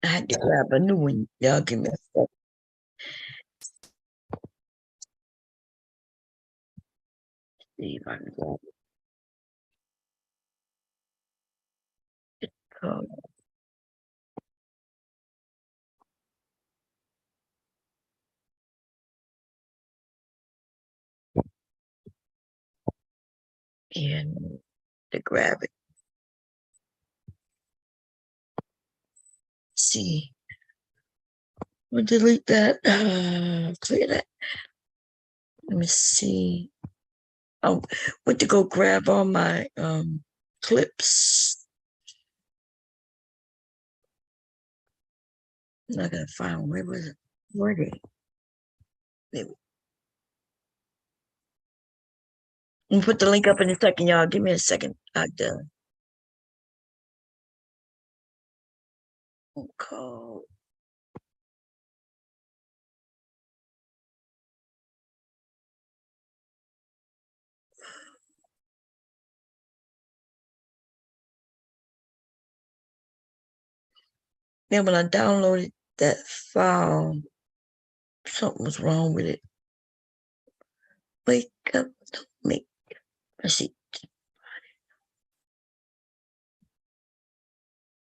I had to grab a new one. Y'all give me a second. See if I can grab it. Oh, and to grab it. See. We'll delete that. Clear that. Let me see. I went to go grab all my clips. I'm not gonna find where was it? Where they? We'll put the link up in a second, y'all. Give me a second. Call. Then when I downloaded that file, something was wrong with it. Wake up, don't make. Let's see.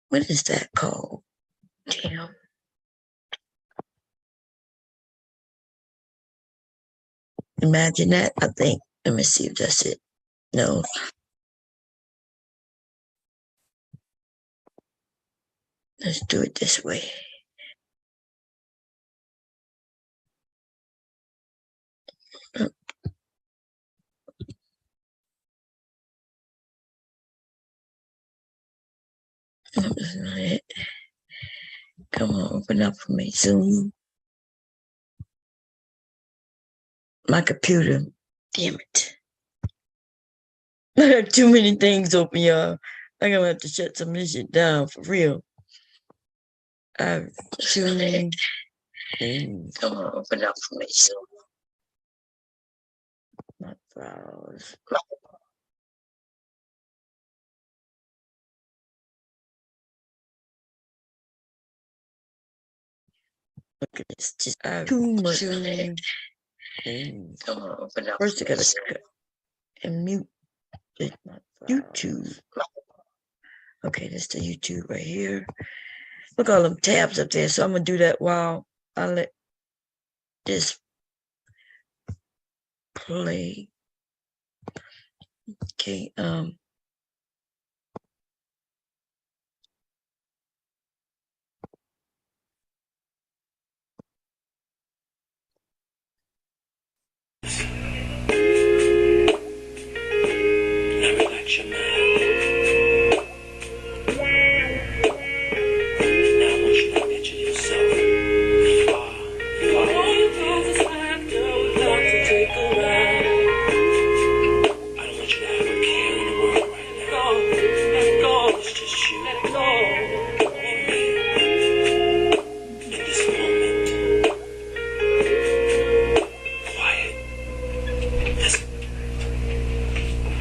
What is that called? Damn. Imagine that, I think. Let me see if that's it. No. Let's do it this way. That's not it. Come on, open up for me. Zoom. My computer. Damn it. I have too many things open, y'all. I'm gonna have to shut some of this shit down for real. I have too many things. Come on, open up for me. Zoom. My files. Look at this. Just too much. Come on, open up. First, I gotta cut and mute YouTube. Okay, that's the YouTube right here. Look all them tabs up there. So I'm gonna do that while I let this play. Okay, never let you know.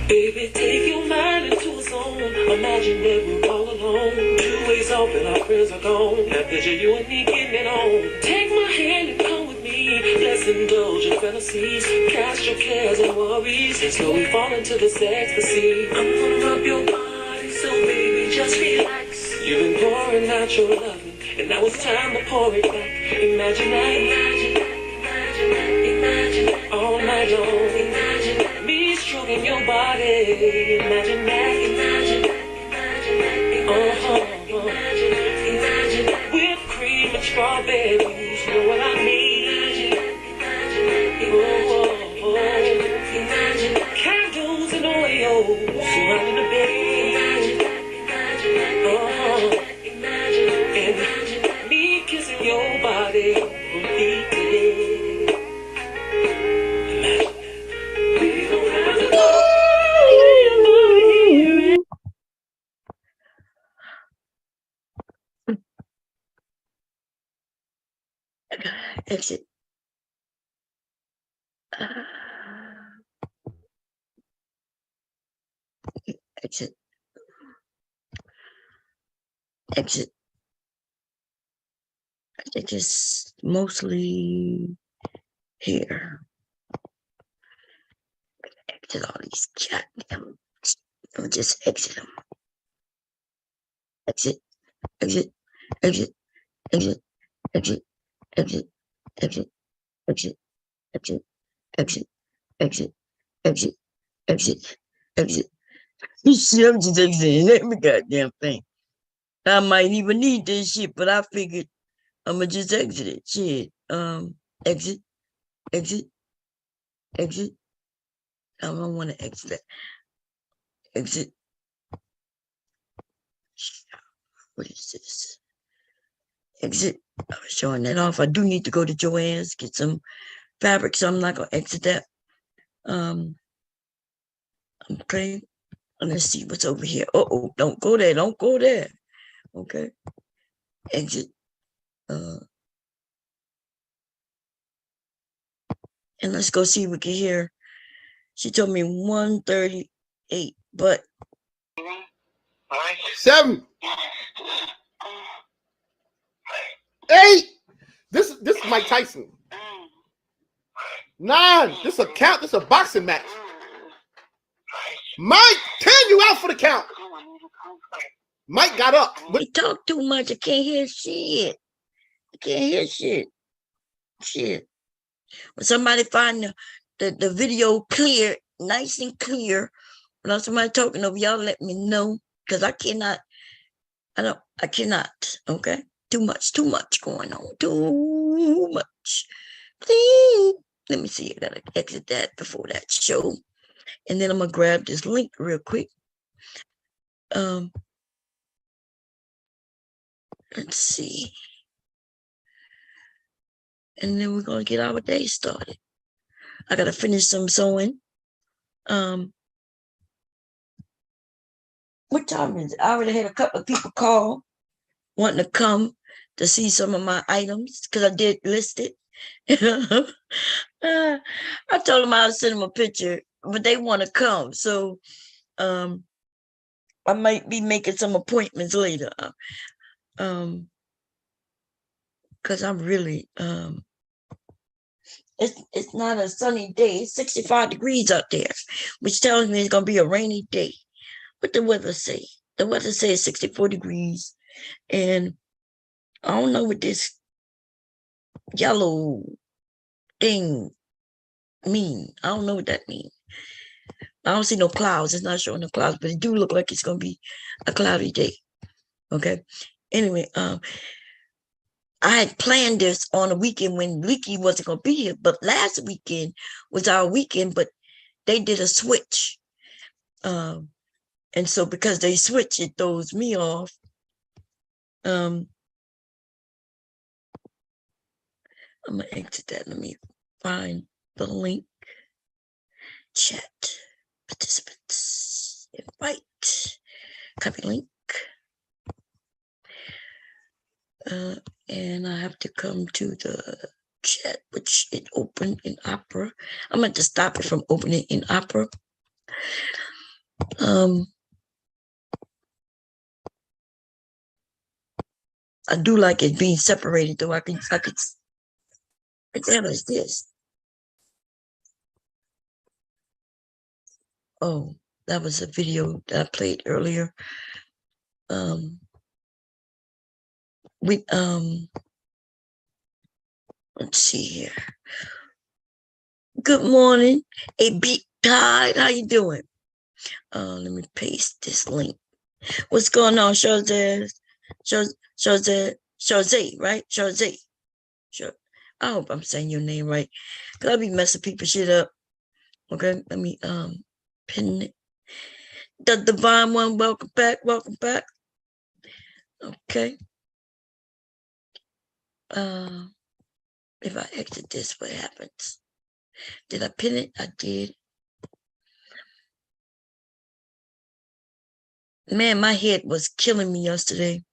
Baby, take your mind into a zone. Imagine that we're all alone. 2 ways off and our friends are gone. Now picture you and me getting it on. Take my hand and come with me. Let's indulge in fantasies. Cast your cares and worries and slowly fall into this ecstasy. I'm gonna rub your body, so baby, just relax. You've been pouring out your loving, and now it's time to pour it back. Imagine that, imagine that, imagine that, imagine that. All night long, imagine that. Me stroking your body. Imagine that, imagine that, imagine that. Imagine that, imagine that. Whipped cream and strawberries, you know what I mean? Imagine that, imagine that, imagine that, imagine that. Candles and Oreos surrounding the bed. Imagine that, imagine that, imagine that, imagine that. And me kissing your body from feet to head. Exit. Exit. Exit. I think it's mostly here. Exit all these goddamn. I'll just exit them. Exit, exit, exit, exit, exit, exit, exit, exit, exit, exit, exit, exit, exit, exit. Shit, I'm just exiting every goddamn thing. I might even need this shit, but I figured I'm gonna just exit it. Shit. Exit, exit, exit. I don't want to exit it. Exit. What is this? Exit. I was showing that off. I do need to go to Joann's, get some fabric, so I'm not gonna exit that. Okay. Let's see what's over here. Oh, don't go there. Don't go there. Okay. Exit. And let's go see if we can hear. She told me 1:38, but 7, 8. This is Mike Tyson. 9. This is a count. This is a boxing match. Mike, 10. You out for the count. Mike got up. We talk too much. I can't hear shit. I can't hear shit. Shit. When somebody find the video clear, nice and clear, when somebody talking over y'all, let me know. Because I cannot. Okay? Too much going on. Too much. Please. Let me see. I gotta exit that before that show. And then I'm gonna grab this link real quick. Let's see. And then we're gonna get our day started. I gotta finish some sewing. What time is it? I already had a couple of people call wanting to come to see some of my items because I did list it. I told them I would send them a picture, but they want to come. So I might be making some appointments later. Because I'm really it's not a sunny day. It's 65 degrees out there, which tells me it's gonna be a rainy day. What the weather say? The weather says 64 degrees. And I don't know what this yellow thing mean. I don't know what that means. I don't see no clouds. It's not showing no clouds, but it do look like it's gonna be a cloudy day. Okay. Anyway, I had planned this on a weekend when Leaky wasn't gonna be here, but last weekend was our weekend, but they did a switch. And so because they switch, it throws me off. I'm gonna exit that. Let me find the link. Chat. Participants. Invite. Copy link. And I have to come to the chat, which it opened in Opera. I'm going to stop it from opening in Opera. I do like it being separated, though. I could. What the hell is this? Oh, that was a video that I played earlier. Let's see here. Good morning, a big tide. How you doing? Let me paste this link. What's going on, Jose? Jose, right? Jose. Sure. I hope I'm saying your name right. Cause I'll be messing people shit up. Okay, let me pin it. The Divine One, welcome back. Okay. If I exit this, what happens? Did I pin it? I did. Man, my head was killing me yesterday.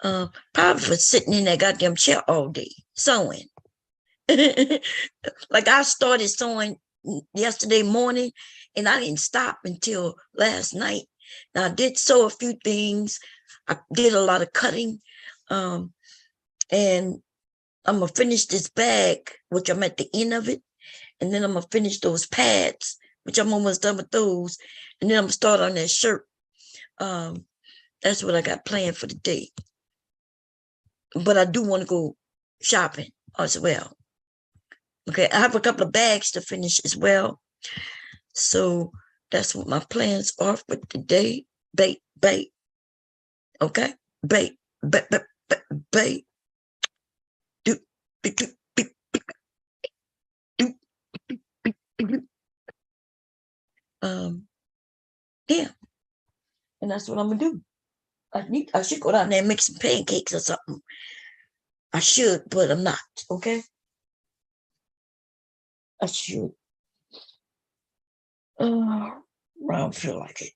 Probably for sitting in that goddamn chair all day, sewing. Like I started sewing yesterday morning and I didn't stop until last night. Now I did sew a few things. I did a lot of cutting. And I'm gonna finish this bag, which I'm at the end of it, and then I'm gonna finish those pads, which I'm almost done with those, and then I'm gonna start on that shirt. That's what I got planned for the day. But I do want to go shopping as well. Okay, I have a couple of bags to finish as well. So that's what my plans are for today. Bait. Okay, bait. Do. Yeah, and that's what I'm gonna do. I should go down there and make some pancakes or something. I should, but I'm not. Okay, I should. I don't feel like it.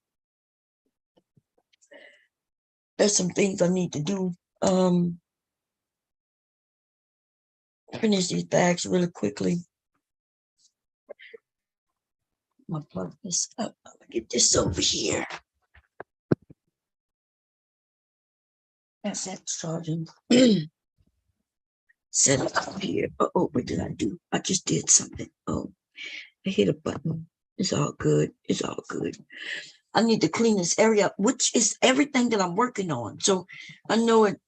There's some things I need to do. Finish these bags really quickly. I'm gonna plug this up. I'm gonna get this over here. That's that charging. Set it up here. Oh, what did I do? I just did something. Oh, I hit a button. It's all good. It's all good. I need to clean this area up, which is everything that I'm working on. So I know it.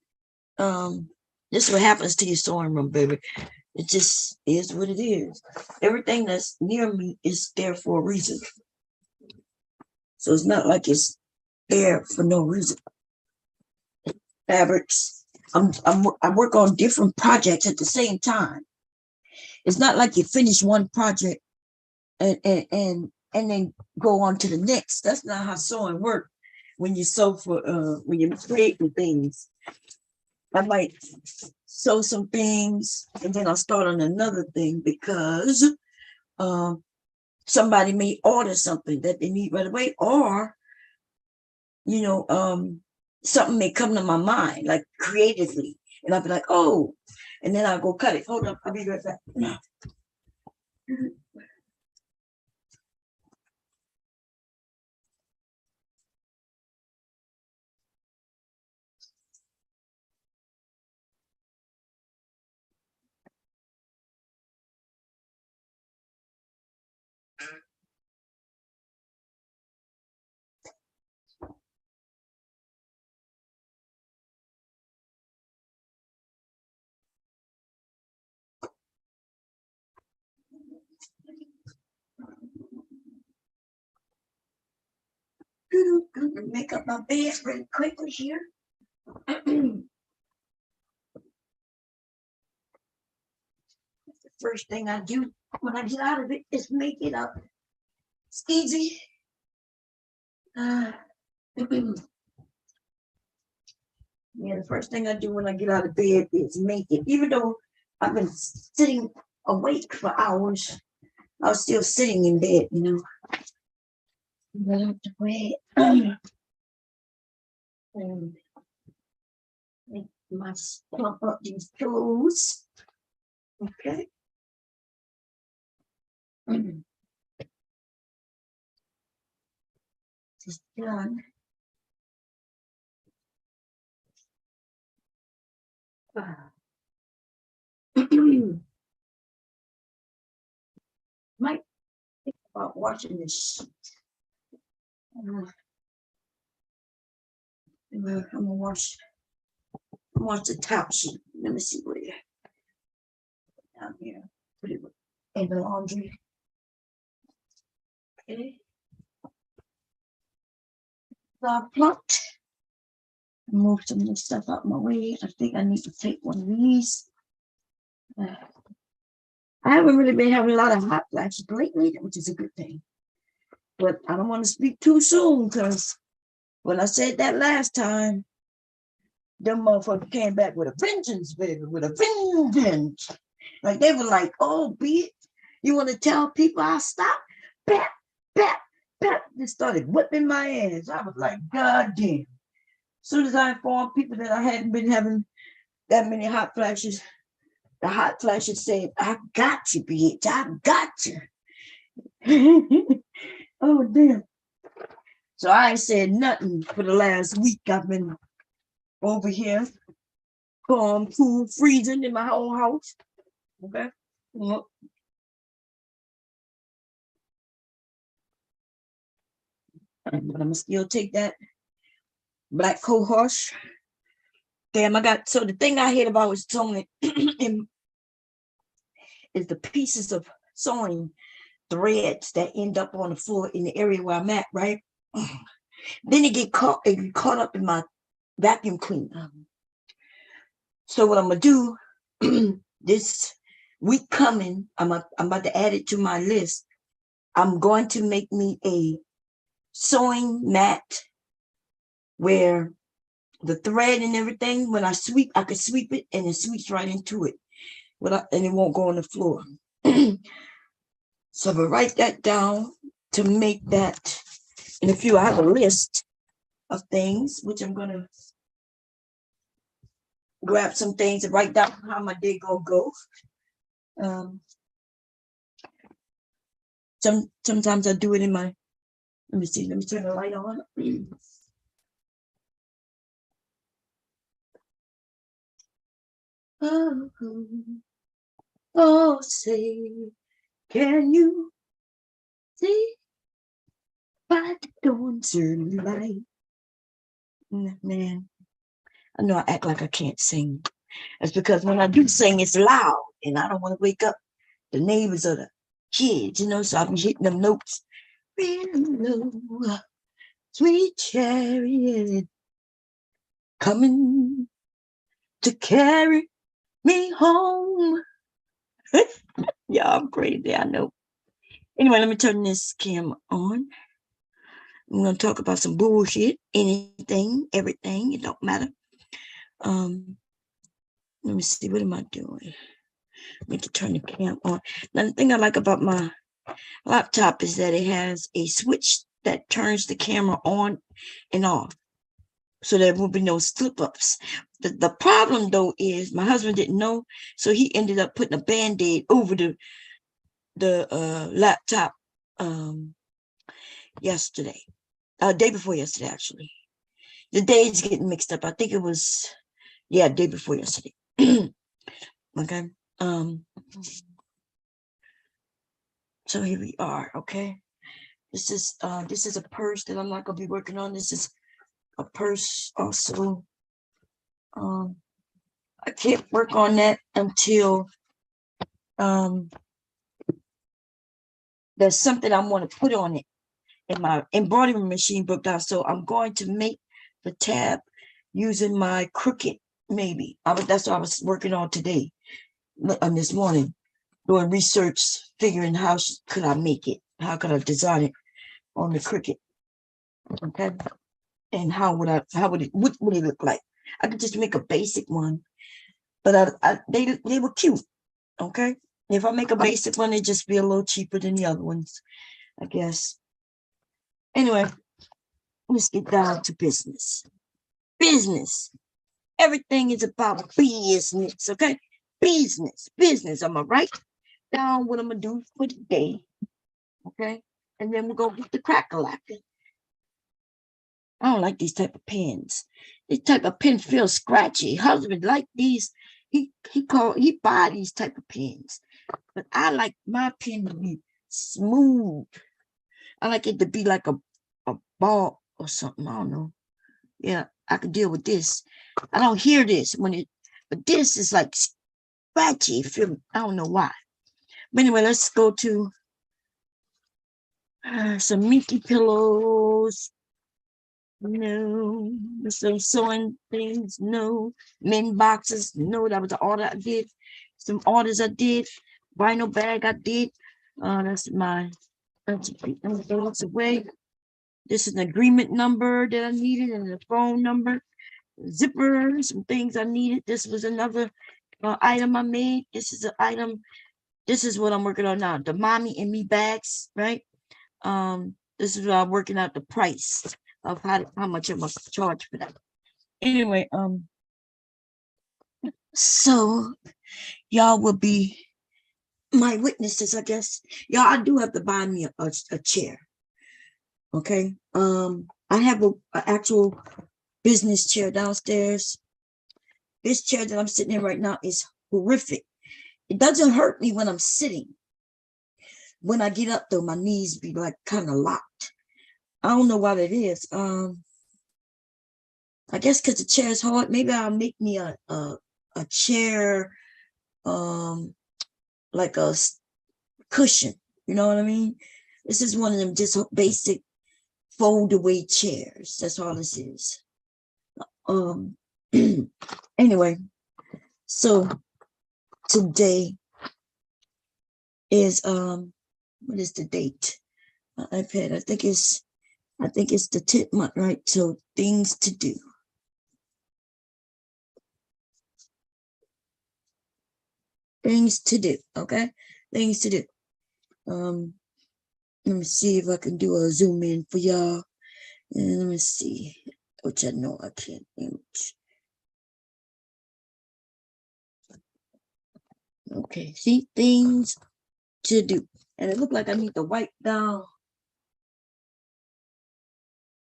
This is what happens to your sewing room, baby. It just is what it is. Everything that's near me is there for a reason. So it's not like it's there for no reason. Fabrics. I work on different projects at the same time. It's not like you finish one project and then go on to the next. That's not how sewing works. When you sew for when you're creating things, I might sew some things and then I'll start on another thing because somebody may order something that they need right away, or something may come to my mind like creatively, and I'll be like, oh, and then I'll go cut it. Hold up, I'll be right back. Make up my bed really quickly here. The first thing I do when I get out of it is make it up. It's easy. Yeah, the first thing I do when I get out of bed is make it. Even though I've been sitting awake for hours, I was still sitting in bed, Get out the bed. And make my plump up these pillows. Okay. Just done. Might think about watching this. I'm gonna watch the top sheet. Let me see where down here. Put it in the laundry. Okay. So I plucked. Move some of this stuff out my way. I think I need to take one of these. I haven't really been having a lot of hot flashes lately, which is a good thing. But I don't want to speak too soon because when I said that last time, them motherfuckers came back with a vengeance, baby, with a vengeance. Like they were like, oh, bitch, you want to tell people I stopped? Bap, bap, bap. They started whipping my ass. I was like, God damn. As soon as I informed people that I hadn't been having that many hot flashes, the hot flashes said, I got you, bitch. I got you. Oh, damn. So I ain't said nothing for the last week. I've been over here food freezing in my own house. Okay. Yep. But I'm gonna still take that black cohosh. Damn, so the thing I hate about was sewing is the pieces of sewing threads that end up on the floor in the area where I'm at, right? Then it get caught up in my vacuum cleaner. So what I'm gonna do this week coming, I'm about to add it to my list. I'm going to make me a sewing mat where the thread and everything, when I sweep, I can sweep it and it sweeps right into it. And it won't go on the floor. So I'm gonna write that down to make that. And if you have a list of things, which I'm gonna grab some things and write down how my day gonna go. Sometimes I do it in my, let me see, let me turn the light on. Oh, say, can you see by the dawn's early light? Man, I know I act like I can't sing. That's because when I do sing, it's loud, and I don't want to wake up the neighbors or the kids, so I'm hitting them notes. Real low, sweet chariot coming to carry me home. Yeah, I'm crazy, I know. Anyway, let me turn this camera on. I'm gonna talk about some bullshit, anything, everything, it don't matter. Let me see, what am I doing? I need to turn the camera on. Now, the thing I like about my laptop is that it has a switch that turns the camera on and off, so there will be no slip-ups. The problem, though, is my husband didn't know, so he ended up putting a Band-Aid over the laptop yesterday. Day before yesterday, actually. The days getting mixed up. I think it was, day before yesterday. Okay. So here we are. Okay. This is a purse that I'm not gonna be working on. This is a purse also. I can't work on that until there's something I want to put on it. And my embroidery machine broke down, so I'm going to make the tab using my Cricut. Maybe that's what I was working on today, this morning, doing research, figuring how could I make it, how could I design it on the Cricut, okay? And what would it look like? I could just make a basic one, but they were cute, okay? If I make a basic one, it'd just be a little cheaper than the other ones, I guess. Anyway, let's get down to business. Business. Everything is about business, okay? Business. I'm gonna write down what I'm gonna do for the day, okay? And then we'll go get the crack-a-lackin'. I don't like these type of pens. This type of pen feels scratchy. Husband like these. He buy these type of pens, but I like my pen to be smooth. I like it to be like a ball or something. I don't know. Yeah, I can deal with this. I don't hear this but this is like scratchy. I don't know why. But anyway, let's go to some minky pillows. No, some sewing things. No, men boxes. No, that was the order I did. Some orders I did. Vinyl bag I did. That's my. I'm gonna throw this away. This is an agreement number that I needed and a phone number. Zipper, some things I needed. This was another item I made. This is an item. This is what I'm working on now. The mommy and me bags, right? This is what I'm working out the price of how much I must charge for that. Anyway, so y'all will be my witnesses, I guess. Y'all, I do have to buy me a chair. Okay. I have an actual business chair downstairs. This chair that I'm sitting in right now is horrific. It doesn't hurt me when I'm sitting. When I get up though, my knees be like kind of locked. I don't know why that is. I guess because the chair is hard. Maybe I'll make me a chair, like a cushion. You know what I mean? This is one of them just basic fold away chairs. That's all this is. Anyway, so today is what is the date? My iPad. I think it's the 10th month, right? So things to do. Things to do, okay? Things to do. Let me see if I can do a zoom in for y'all. And let me see, which I know I can't image. Okay, see, things to do. And it looked like I need to wipe down.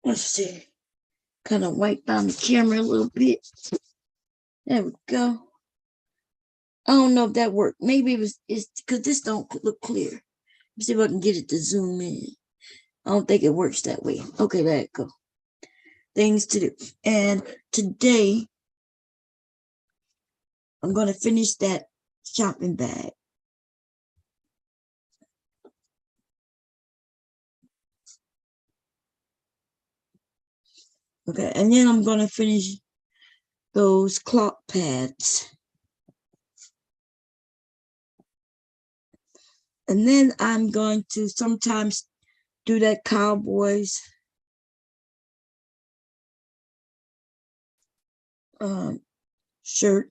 Let's see. Kind of wipe down the camera a little bit. There we go. I don't know if that worked. Maybe it's because this don't look clear. Let's see if I can get it to zoom in. I don't think it works that way. Okay, there it go. Things to do. And today, I'm going to finish that shopping bag. Okay, and then I'm going to finish those clock pads. And then I'm going to sometimes do that Cowboys shirt.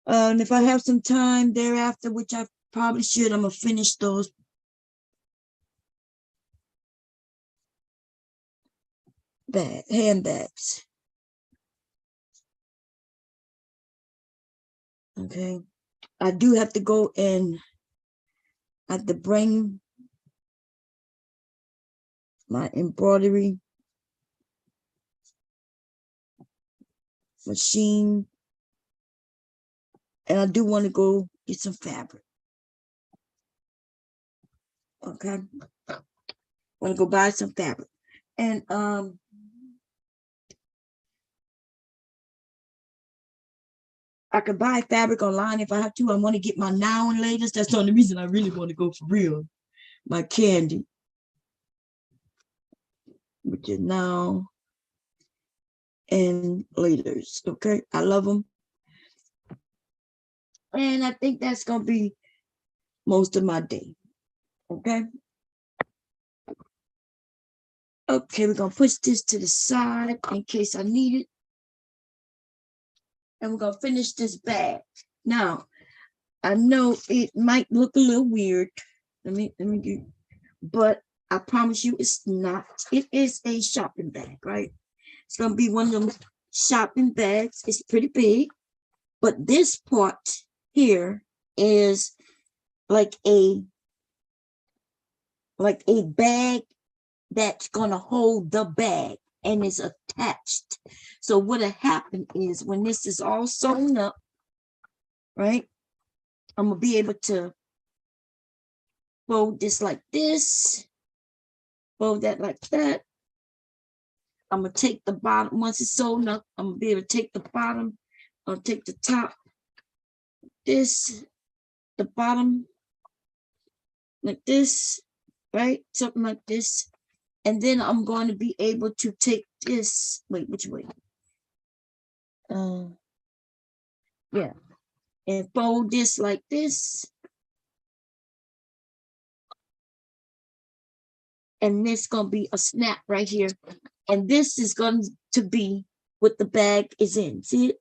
And if I have some time thereafter, which I probably should, I'm going to finish those handbags. Okay. I do have to go and I have to bring my embroidery machine. And I do want to go get some fabric. Okay. Want to go buy some fabric. And I could buy fabric online if I have to. I want to get my now and latest. That's the only reason I really want to go for real. My candy. Which is now and laters. Okay. I love them. And I think that's going to be most of my day. Okay. Okay, we're going to push this to the side in case I need it. And we're going to finish this bag. Now, I know it might look a little weird. Let me get, but I promise you it's not. It is a shopping bag, right? It's going to be one of them shopping bags. It's pretty big. But this part here is like a bag that's going to hold the bag and is attached. So what'll happen is when this is all sewn up, right? I'm going to be able to fold this like this, fold that like that. I'm going to take the bottom, once it's sewn up, I'm going to be able to take the bottom, I'll take the top, this, the bottom, like this, right? Something like this. And then I'm going to be able to take this, wait, which way? Yeah, and fold this like this. And this going to be a snap right here. And this is going to be what the bag is in. See it?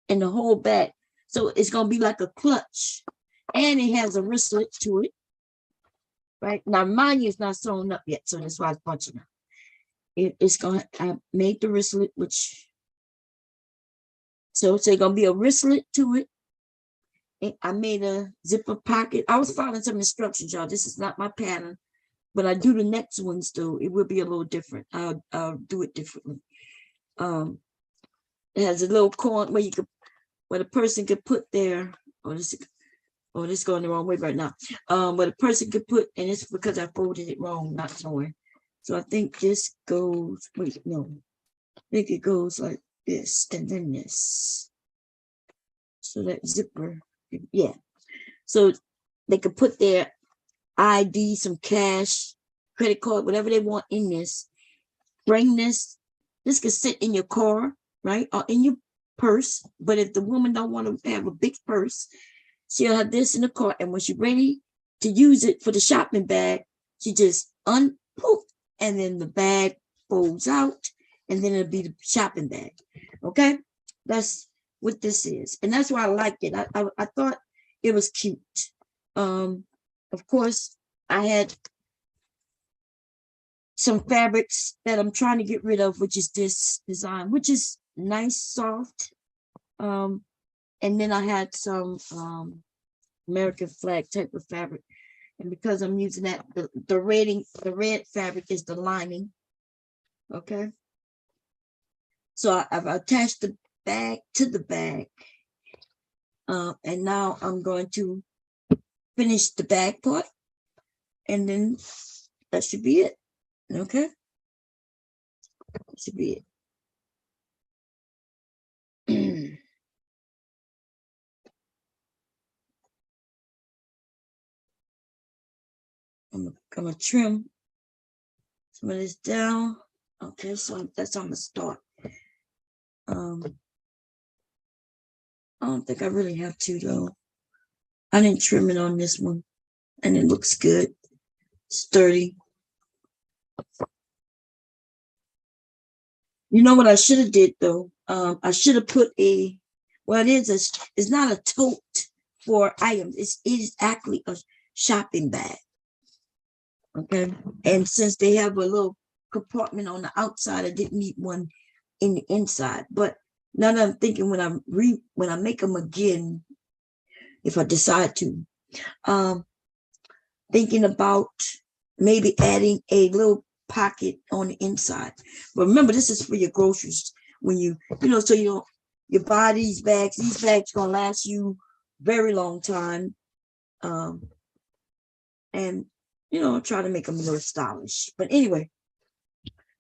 And the whole bag. So it's going to be like a clutch. And it has a wristlet to it. Right? Now, mine is not sewn up yet. So that's why it's bunching up. It's going to, I made the wristlet, which, so it's going to be a wristlet to it. And I made a zipper pocket. I was following some instructions, y'all. This is not my pattern. But I do the next ones though, it will be a little different. I'll do it differently. It has a little corner where the person could put their, this is going the wrong way right now. Where the person could put, and it's because I folded it wrong, not knowing. So I think this goes, wait, no. I think it goes like this, and then this. So that zipper, yeah. So they could put their ID, some cash, credit card, whatever they want in this. Bring this. This could sit in your car, right, or in your purse. But if the woman don't want to have a big purse, she'll have this in the car. And when she's ready to use it for the shopping bag, she just unpoof, and then the bag folds out, and then it'll be the shopping bag. Okay, that's what this is, and that's why I liked it. I thought it was cute. Of course, I had some fabrics that I'm trying to get rid of, which is this design, which is nice, soft. And then I had some American flag type of fabric. And because I'm using that, the red fabric is the lining. Okay. So I've attached the bag to the bag. And now I'm going to finish the bag part. And then that should be it. Okay. That should be it. I'm gonna trim some of this down. Okay, so that's on the start. I don't think I really have to though. I didn't trim it on this one, and it looks good, sturdy. You know what I should have did though? I should have put it's not a tote for items. It is actually a shopping bag. Okay, and since they have a little compartment on the outside, I didn't need one in the inside. But now that I'm thinking, when I make them again, if I decide to, thinking about maybe adding a little pocket on the inside. But remember, this is for your groceries. When you buy these bags gonna last you very long time. And try to make them a little stylish. But anyway,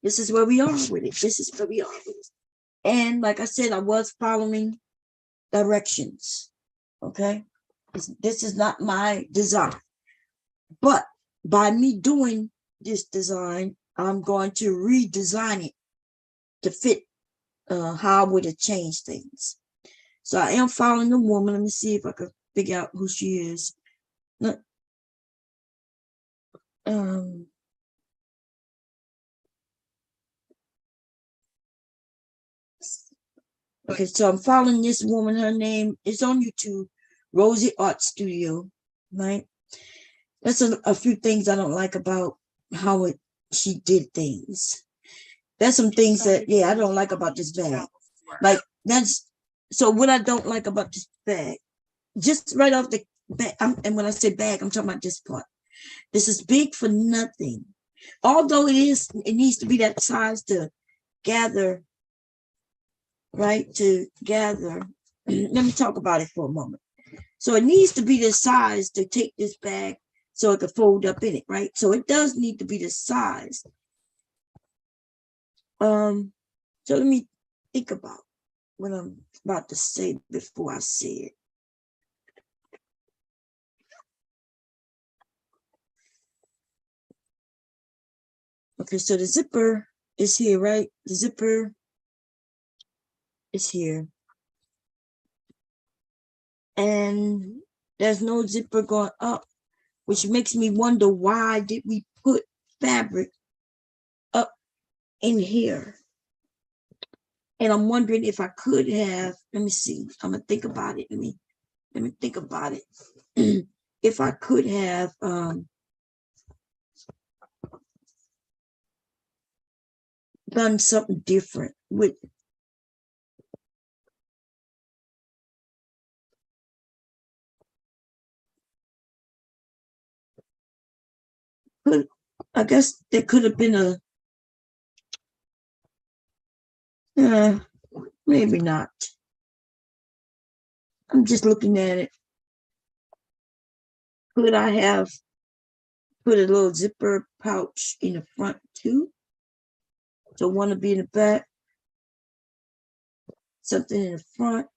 this is where we are with it. And like I said, I was following directions. Okay. This is not my design. But by me doing this design, I'm going to redesign it to fit how I would have changed things. So I am following the woman. Let me see if I can figure out who she is. Okay, so I'm following this woman. Her name is on YouTube, Rosie Art Studio, right? That's a few things I don't like about how she did things. There's some things that, I don't like about this bag. Like, so what I don't like about this bag, just right off the bag, and when I say bag, I'm talking about this part. This is big for nothing. Although it needs to be that size to gather, right? To gather. Let me talk about it for a moment. So it needs to be the size to take this bag so it can fold up in it, right? So it does need to be the size. So let me think about what I'm about to say before I say it. Okay, so the zipper is here, right? The zipper is here. And there's no zipper going up, which makes me wonder, why did we put fabric up in here? And I'm wondering if I could have, let me see, I'm gonna think about it. Let me think about it. If I could have done something different with I guess there could have been Maybe not. I'm just looking at it. Could I have put a little zipper pouch in the front too? So one to be in the back, something in the front.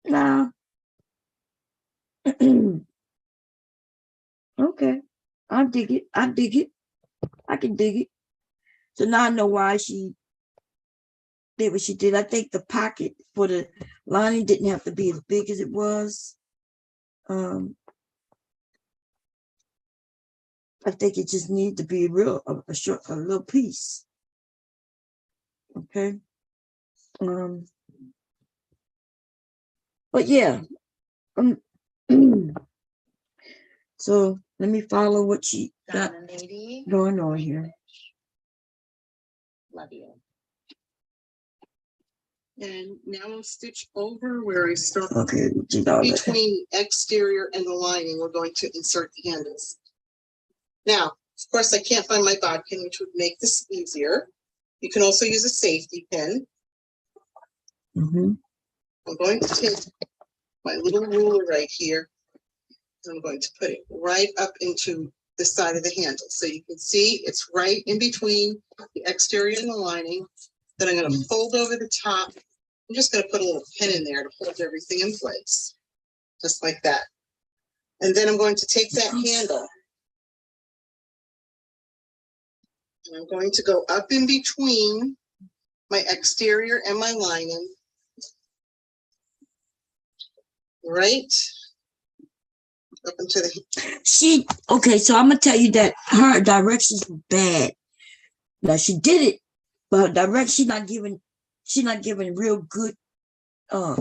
Nah. Okay. I dig it. I dig it. I can dig it. So now I know why she did what she did. I think the pocket for the lining didn't have to be as big as it was. I think it just needed to be a little piece. Okay. But yeah. So let me follow what she got going on here. Love you. And now I'll stitch over where I start. Okay, we did all that. Between the exterior and the lining, we're going to insert the handles. Now, of course, I can't find my bob pin, which would make this easier. You can also use a safety pin. I'm going to take my little ruler right here, and I'm going to put it right up into the side of the handle. So you can see it's right in between the exterior and the lining. Then I'm going to fold over the top. I'm just going to put a little pin in there to hold everything in place, just like that. And then I'm going to take that handle, and I'm going to go up in between my exterior and my lining, right up into the. Okay, so I'm gonna tell you that her directions were bad. Now she did it, but her direction she's not giving real good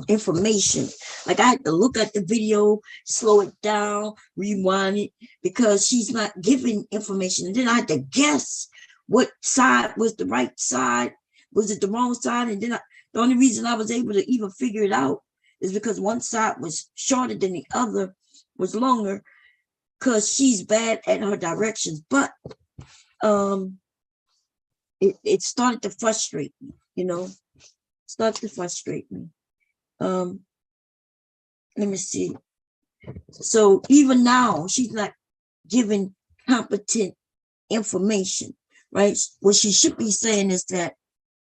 information. Like I had to look at the video, slow it down, rewind it, because she's not giving information. And then I had to guess what side was the right side, was it the wrong side? And then the only reason I was able to even figure it out is because one side was shorter than the other was longer, because she's bad at her directions. But it started to frustrate me, started to frustrate me. Let me see. So even now, she's not giving competent information, right? What she should be saying is that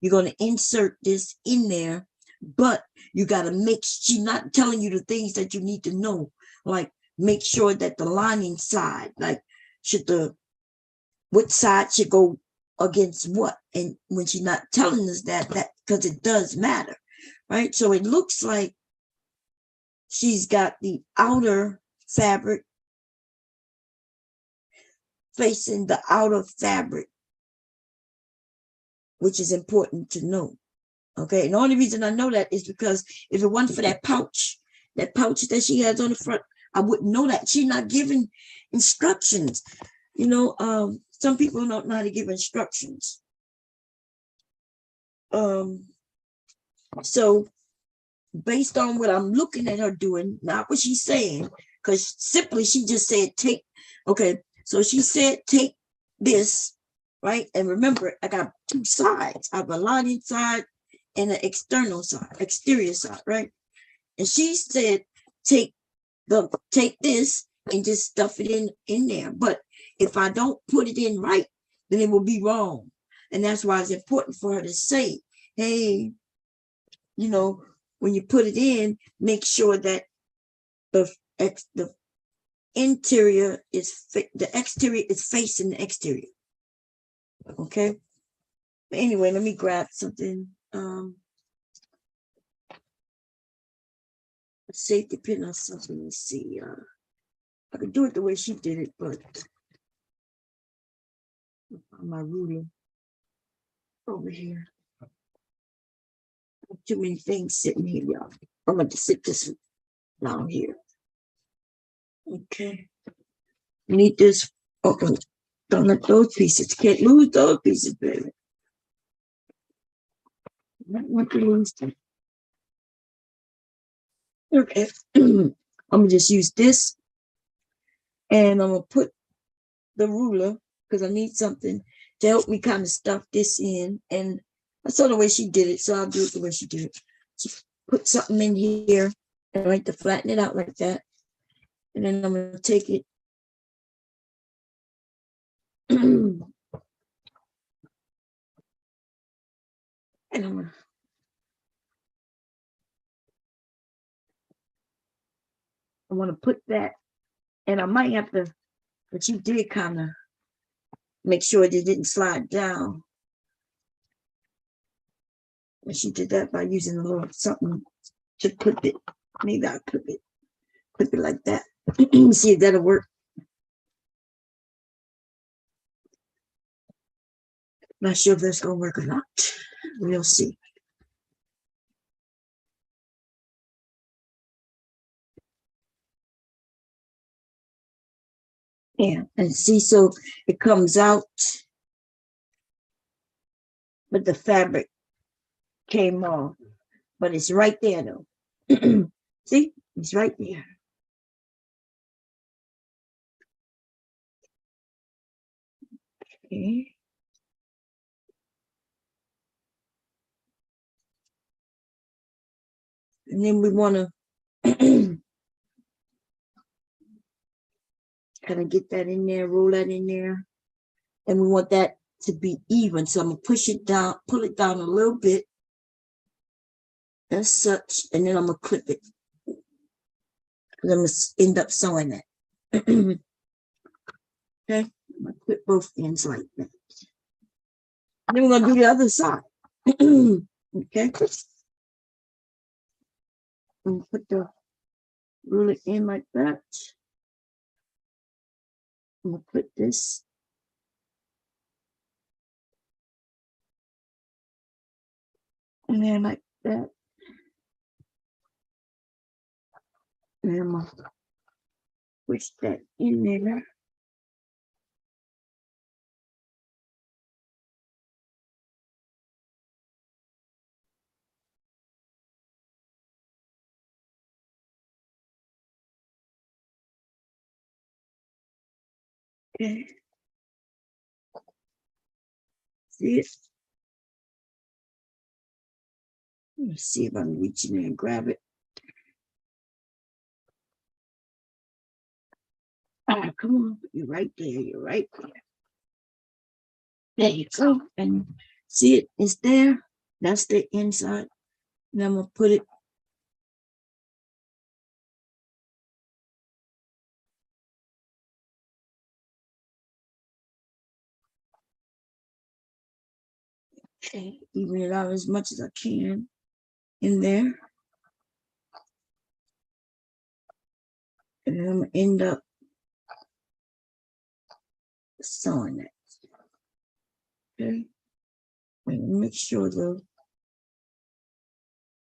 you're going to insert this in there, but you got to she's not telling you the things that you need to know, like make sure that the lining side, like what side should go against what. And when she's not telling us that because it does matter, right? So it looks like she's got the outer fabric facing the outer fabric, which is important to know. Okay, and the only reason I know that is because if it wasn't for that pouch that she has on the front, I wouldn't know that. She's not giving instructions. Some people don't know how to give instructions. So based on what I'm looking at her doing, not what she's saying, because simply she just said take. Okay, so she said take this, right? And remember, I got two sides. I have a lining side and an exterior side, right? And she said take this and just stuff it in there. But if I don't put it in right, then it will be wrong. And that's why it's important for her to say, hey, when you put it in, make sure that the exterior is facing the exterior. Okay. But anyway, let me grab something. Safety pin or something. Let me see. I could do it the way she did it, but my ruler over here. Too many things sitting here, y'all. I'm going to sit this down here. Okay. Need this. Okay. Don't let those pieces. Can't lose those pieces, baby. I don't want to lose them. Okay. I'm going to just use this. And I'm going to put the ruler, because I need something to help me kind of stuff this in. And I saw the way she did it, so I'll do it the way she did it. She put something in here and like to flatten it out like that. And then I'm gonna take it. And I want to put that, and I might have to, but you did kind of make sure it didn't slide down. And she did that by using a little something to clip it. Maybe I'll clip it like that. See if that'll work. Not sure if that's gonna work or not. We'll see. Yeah, and see, so it comes out, but the fabric came off, but it's right there though. See, it's right there. Okay. And then we want to kind of get that in there, roll that in there. And we want that to be even. So I'm going to push it down, pull it down a little bit. As such. And then I'm going to clip it. I'm going to end up sewing it. Okay. I'm going to clip both ends like that. And then we're going to do the other side. Okay. And put the ruler in like that. I'm going to put this. And then like that. And I'm going to push that in there. Okay. See it? Let's see if I can reach in there and grab it. Ah, come on, you're right there, you're right there. There you go. And see it, it's there. That's the inside. And I'm gonna put it. Okay, even it out as much as I can in there. And then I'm gonna end up sewing it. Okay. And make sure though.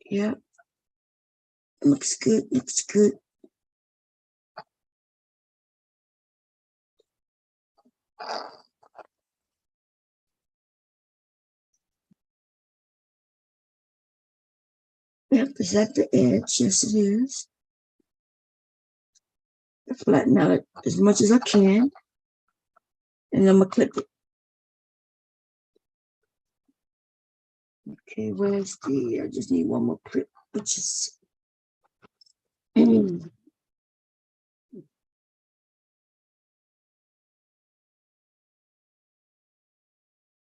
Yeah. Looks good, looks good. Yep, is that the edge? Yes, it is. Flatten out as much as I can. And I'm gonna clip it. Okay, where's the, I just need one more clip, which is,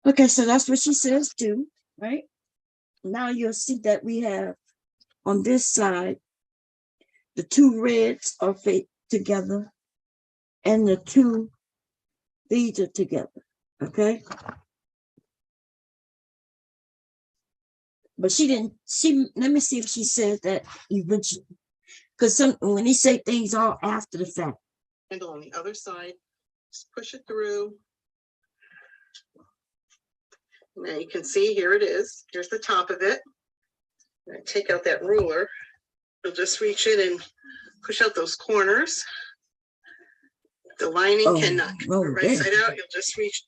okay, so that's what she says too, right? Now you'll see that we have on this side, the two reds are together and the two, these are together, okay? But she didn't, let me see if she said that eventually. Because when they say things all after the fact. And on the other side, just push it through. Now you can see here it is. Here's the top of it. And I take out that ruler. You'll just reach in and push out those corners. The lining cannot come right side out. You'll just reach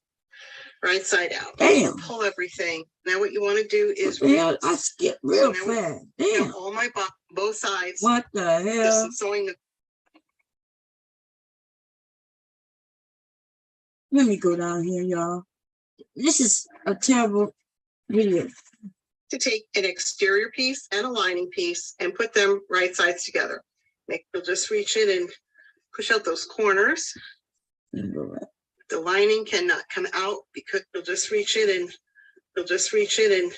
right side out. Damn. Pull everything. Now what you want to do is I skipped real fast. Damn. All my both sides. What the hell? This is sewing the. Let me go down here, y'all. this is a terrible video. To take an exterior piece and a lining piece and put them right sides together. You'll just reach in and push out those corners. The lining cannot come out because you'll just reach in and you'll just reach in and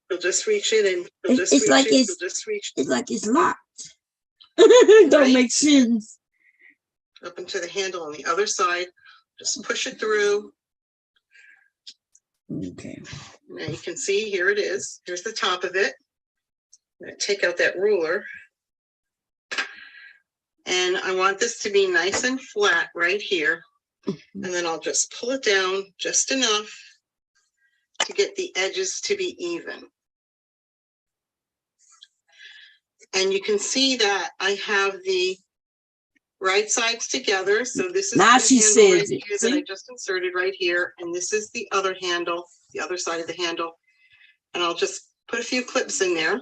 you'll just reach in and you'll just It's reach like in, it's- you'll just reach It's like it's locked. Don't Right. make sense. up into the handle on the other side. Just push it through. Okay. Now you can see here it is. Here's the top of it. I'm gonna take out that ruler. And I want this to be nice and flat right here. And then I'll just pull it down just enough to get the edges to be even. And you can see that I have the right sides together. So this is Now the she handle says right it, here that I see? just inserted right here. And this is the other handle, the other side of the handle. And I'll just put a few clips in there.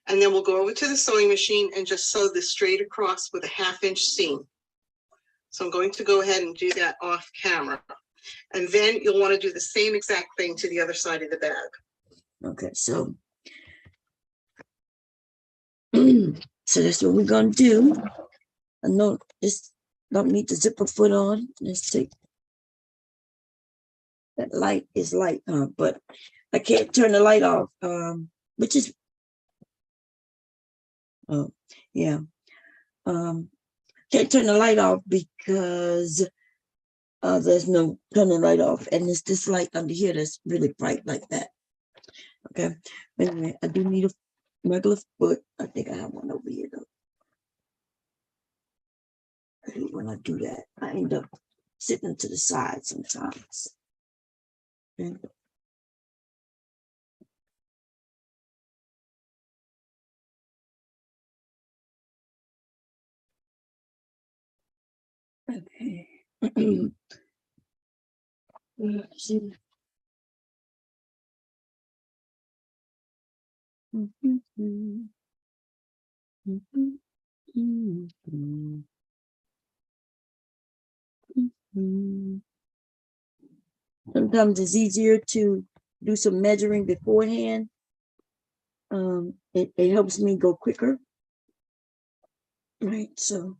And then we'll go over to the sewing machine and just sew this straight across with a 1/2 inch seam. So I'm going to go ahead and do that off camera. And then you'll want to do the same exact thing to the other side of the bag. Okay, so so that's what we're gonna do. I know this don't need the zipper foot on. Let's take that light is light, but I can't turn the light off. Which is oh yeah. Can't turn the light off because there's no turning the light off, and it's this light under here that's really bright like that. Okay, wait a minute. I do need a regular foot. I think I have one over here though. I hate when I do that. I end up sitting to the side sometimes. Okay. Okay. Let's see. Sometimes it's easier to do some measuring beforehand. It helps me go quicker. Right, so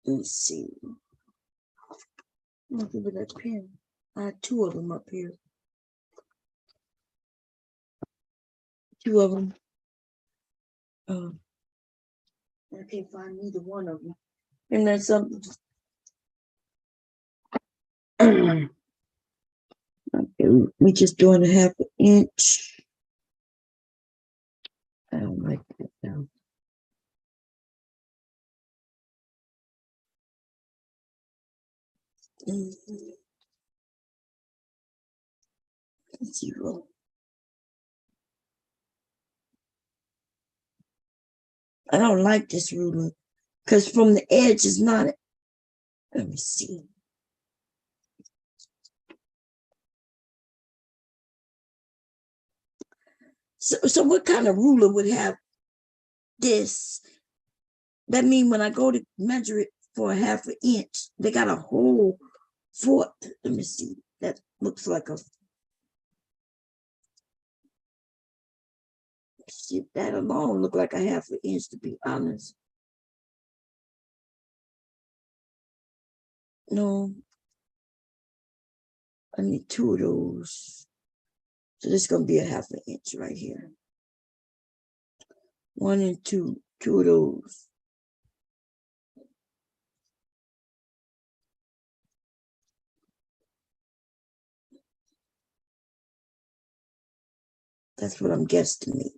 let's see. I'll give it that pen. I have 2 of them up here. 2 of them. I can't find neither one of them. And that's something. Okay, we just doing a 1/2 inch. I don't like that now. Mhm. 0. I don't like this ruler because from the edge is not. Let me see. So what kind of ruler would have this? That means when I go to measure it for a 1/2 inch, they got a whole 4. Let me see. That looks like a. Shit, that alone look like a 1/2 inch, to be honest. No, I need 2 of those. So this is gonna be a 1/2 inch right here. 1 and 2, 2 of those. That's what I'm guessing.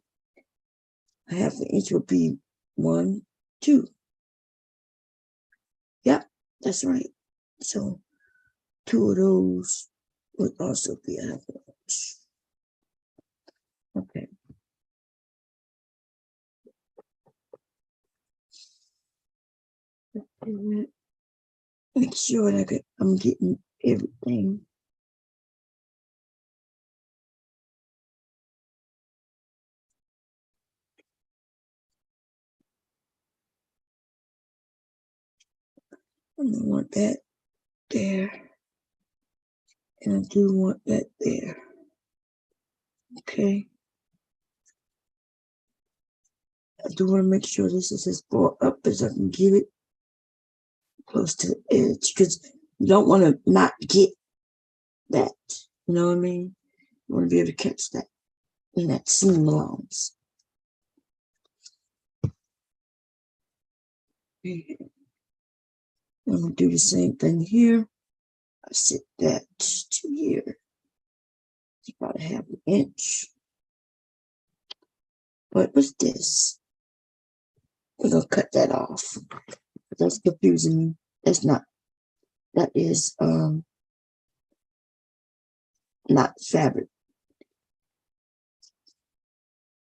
A 1/2 inch would be 1, 2. Yep, that's right. So 2 of those would also be a 1/2 inch. Okay. Make sure that I'm getting everything. don't want that there. And I do want that there. Okay. I do want to make sure this is as far up as I can get it, close to the edge, because you don't want to not get that. You know what I mean? You want to be able to catch that in that seam allowance. I'm going to do the same thing here. I set that to here. It's about a half an inch. What was this? We're going to cut that off. That's confusing me. That's not, that is not fabric.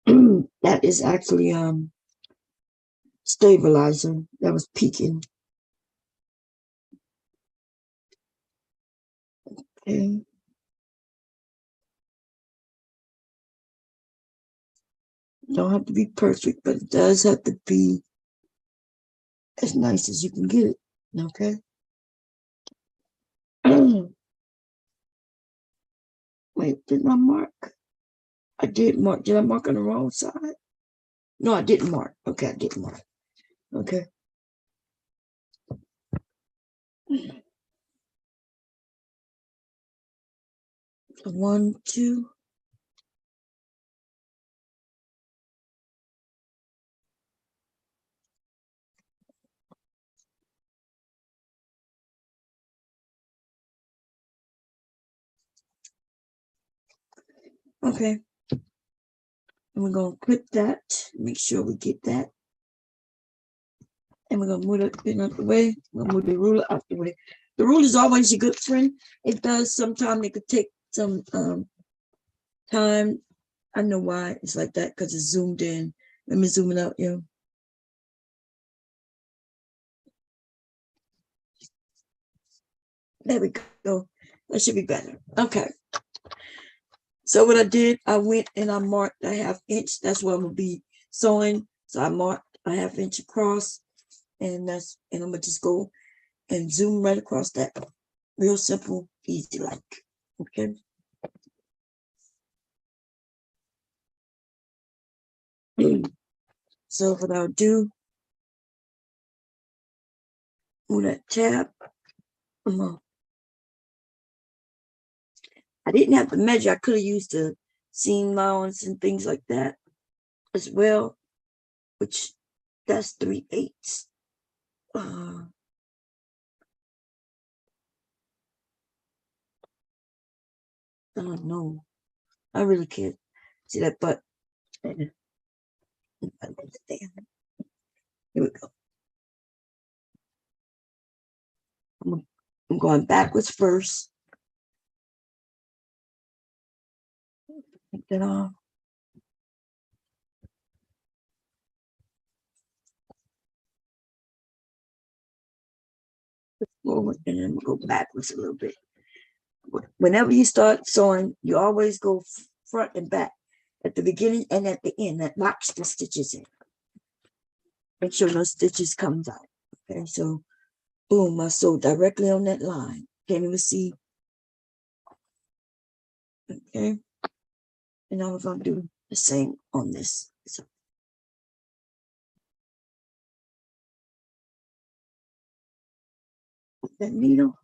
That is actually stabilizer that was peaking. Okay. Don't have to be perfect, but it does have to be as nice as you can get it. Okay. Wait, didn't I mark? I did mark. Did I mark on the wrong side? No, I didn't mark. Okay, I didn't mark. Okay. So 1, 2. Okay. And we're going to clip that. Make sure we get that. And we're going to move it out the way. We're going to move the ruler out the way. The ruler is always a good friend. It does sometimes, it could take some time. I know why it's like that, because it's zoomed in. Let me zoom it out, yo. There we go. That should be better. Okay. So what I did, I went and I marked a 1/2 inch. That's what I'm gonna be sewing. So I marked a 1/2 inch across, and I'm gonna just go and zoom right across that. Real simple, easy like. Okay. So what I'll do, move that tab. I didn't have to measure. I could have used the seam allowance and things like that as well, which that's 3/8. I don't know. I really can't see that, but here we go. I'm going backwards first. Take that off. Forward, and then we'll go backwards a little bit. Whenever you start sewing, you always go front and back at the beginning and at the end. That locks the stitches in. Make sure no stitches comes out. Okay, so boom, I sew directly on that line. Can't even see. Okay, and now we're gonna do the same on this. So that needle.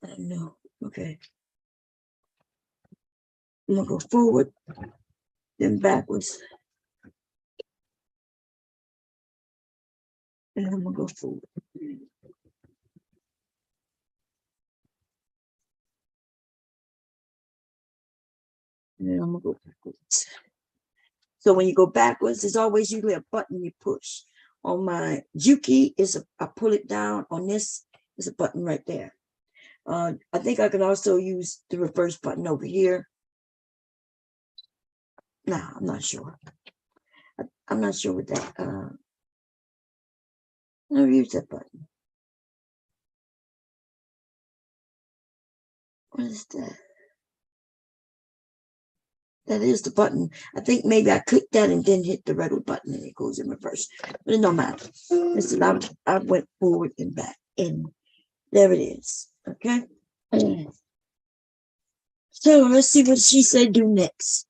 I don't know. Okay. I'm gonna go forward, then backwards. And I'm gonna go forward. And then I'm gonna go backwards. So when you go backwards, there's always usually a button you push. On my Juki, I pull it down. On this, there's a button right there. I think I can also use the reverse button over here. No, I'm not sure. I'm not sure with that. I'll use that button. What is that? That is the button. I think maybe I clicked that and then hit the regular button and it goes in reverse. But it don't matter. Listen, I went forward and back. And there it is. Okay. So let's see what she said do next.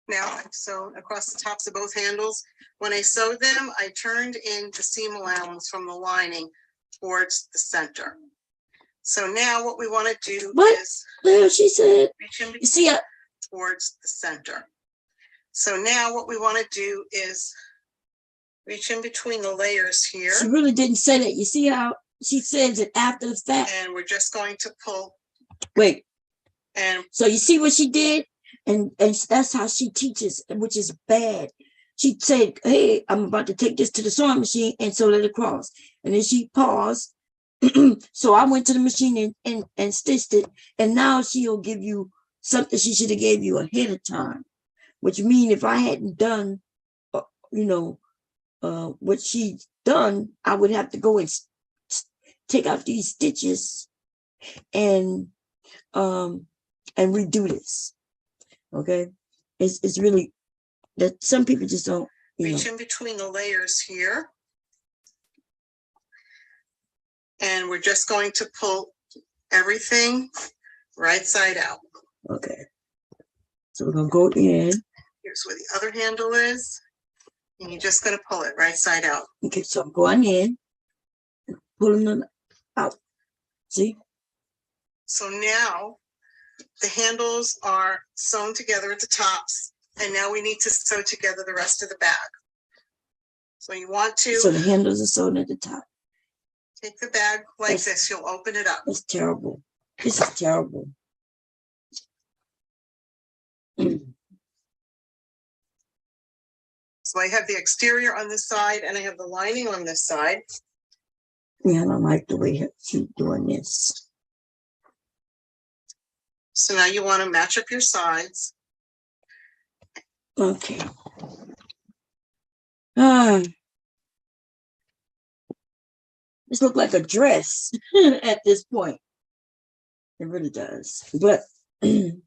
Now, so across the tops of both handles, when I sewed them, I turned in the seam allowance from the lining towards the center. So now what we want to do What? is Well, she said, reach in you see, towards the center. So now what we want to do is reach in between the layers here, she really didn't say that. You see how she says it after the fact? and we're just going to pull. Wait. And So you see what she did? And that's how she teaches, which is bad. She said, hey, I'm about to take this to the sewing machine and sew it across. And then she paused. So I went to the machine and stitched it. And now she'll give you something she should have gave you ahead of time. Which means if I hadn't done, what she's done, I would have to go and take out these stitches and redo this. Okay, it's really that some people just don't reach in between the layers here, and we're just going to pull everything right side out. Okay, so we're gonna go in. Here's where the other handle is, and you're just going to pull it right side out. Okay, so I'm going in, pulling them out. See? So now the handles are sewn together at the tops, and now we need to sew together the rest of the bag. So you want to So the handles are sewn at the top. take the bag like this. You'll open it up. That's terrible. This is terrible. So I have the exterior on this side, and I have the lining on this side. Yeah, I don't like the way she's doing this. So now you want to match up your sides. Okay. This looks like a dress at this point. It really does. But in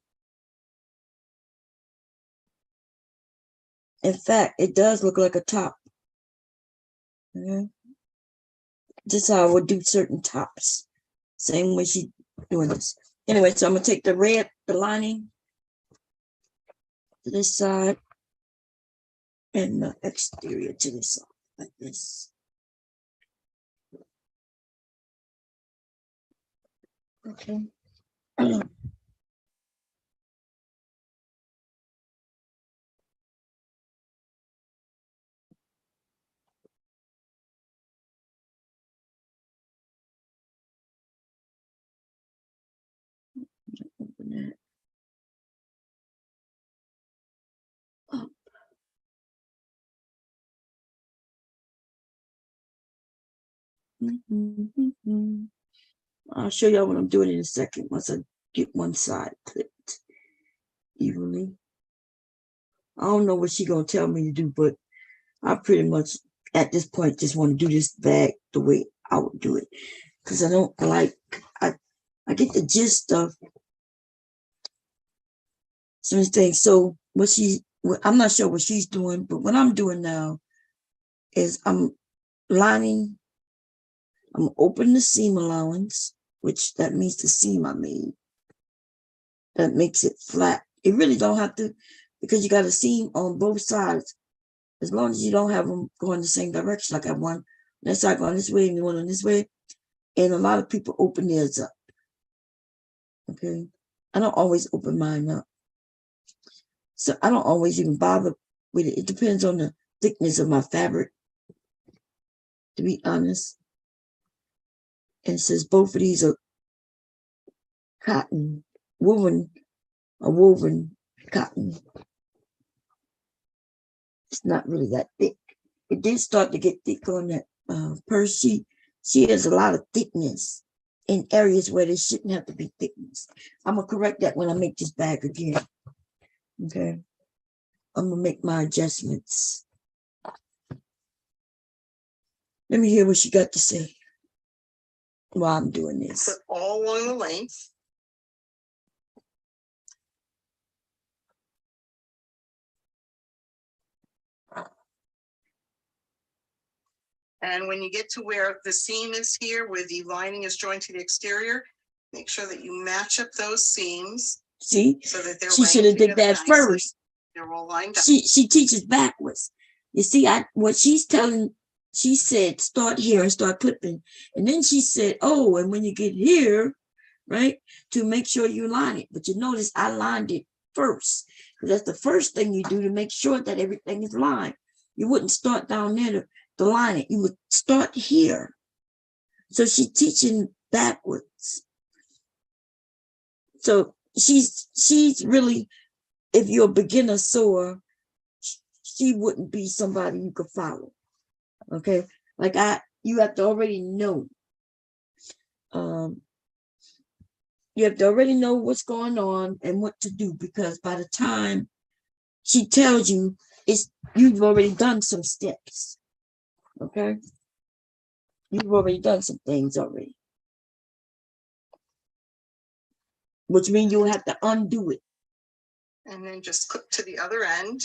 fact, it does look like a top. Okay. This is how I would do certain tops. Same way she doing this. Anyway, so I'm gonna take the lining to this side and the exterior to this side, like this. Okay. Open that up. I'll show y'all what I'm doing in a second once I get one side clipped evenly. I don't know what she's gonna tell me to do, but I pretty much at this point just want to do this bag the way I would do it. Because I don't like I get the gist of some things. So I'm not sure what she's doing, but what I'm doing now is I'm lining, I'm opening the seam allowance, which that means the seam I made. That makes it flat. It really don't have to, because you got a seam on both sides. As long as you don't have them going the same direction, like I have one on that side going this way and one on this way. And a lot of people open theirs up. Okay. I don't always open mine up. So I don't always even bother with it. It depends on the thickness of my fabric, to be honest. And since both of these are cotton, woven cotton, it's not really that thick. It did start to get thick on that purse. She has a lot of thickness in areas where there shouldn't have to be thickness. I'm gonna correct that when I make this bag again. Okay, I'm gonna make my adjustments. Let me hear what she got to say while I'm doing this. Put all along the length. And when you get to where the seam is here, where the lining is joined to the exterior, make sure that you match up those seams. See, so that they're she should have did that first. They're all lined up. She teaches backwards. You see, what she's telling, she said start here and start clipping, and then she said, oh, and when you get here, right, to make sure you line it. But you notice I lined it first, because that's the first thing you do to make sure that everything is lined. You wouldn't start down there to line it. You would start here. So she's teaching backwards. So she's really, if you're a beginner sewer, she wouldn't be somebody you could follow. Okay, like you have to already know. You have to already know what's going on and what to do, because by the time she tells you, you've already done some steps. Okay, you've already done some things already, which means you'll have to undo it. And then just clip to the other end.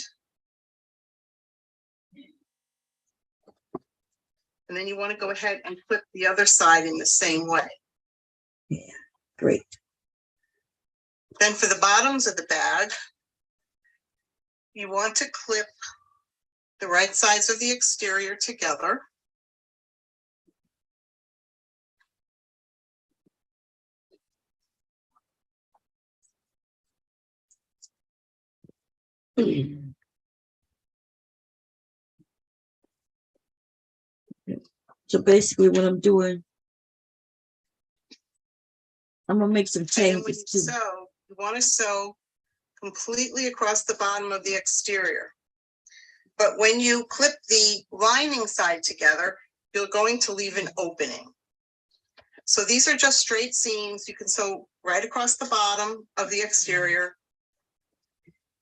And then you want to go ahead and clip the other side in the same way. Yeah, great. Then for the bottoms of the bag, you want to clip the right sides of the exterior together. So basically what I'm doing, I'm gonna make some changes too. Sew, you want to sew completely across the bottom of the exterior. But when you clip the lining side together, you're going to leave an opening. So these are just straight seams. You can sew right across the bottom of the exterior.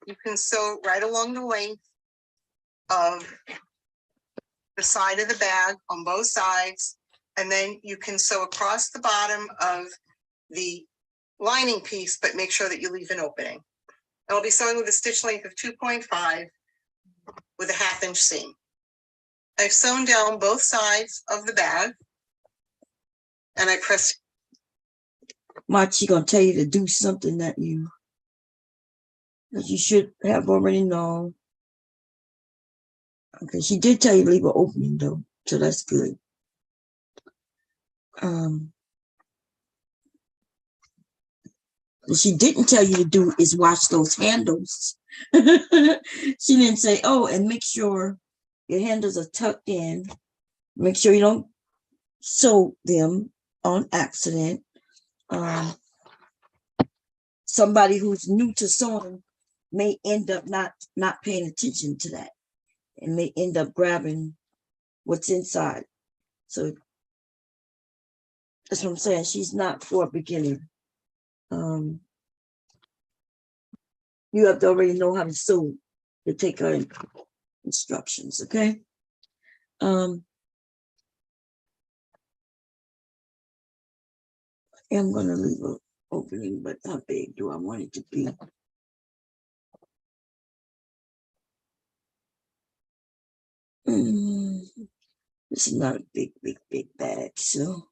You can sew right along the length of the side of the bag on both sides. And then you can sew across the bottom of the lining piece, but make sure that you leave an opening. I'll be sewing with a stitch length of 2.5 with a 1/2 inch seam. I've sewn down both sides of the bag and I pressed. She gonna tell you to do something that you should have already known. Okay, she did tell you to leave an opening though, so that's good. What she didn't tell you to do is wash those handles. She didn't say, oh, and make sure your handles are tucked in. Make sure you don't sew them on accident. Somebody who's new to sewing may end up not paying attention to that and may end up grabbing what's inside. So that's what I'm saying. She's not for a beginner. You have to already know how to sew to take her instructions, okay? I'm gonna leave an opening, but how big do I want it to be? This is not a big bag, so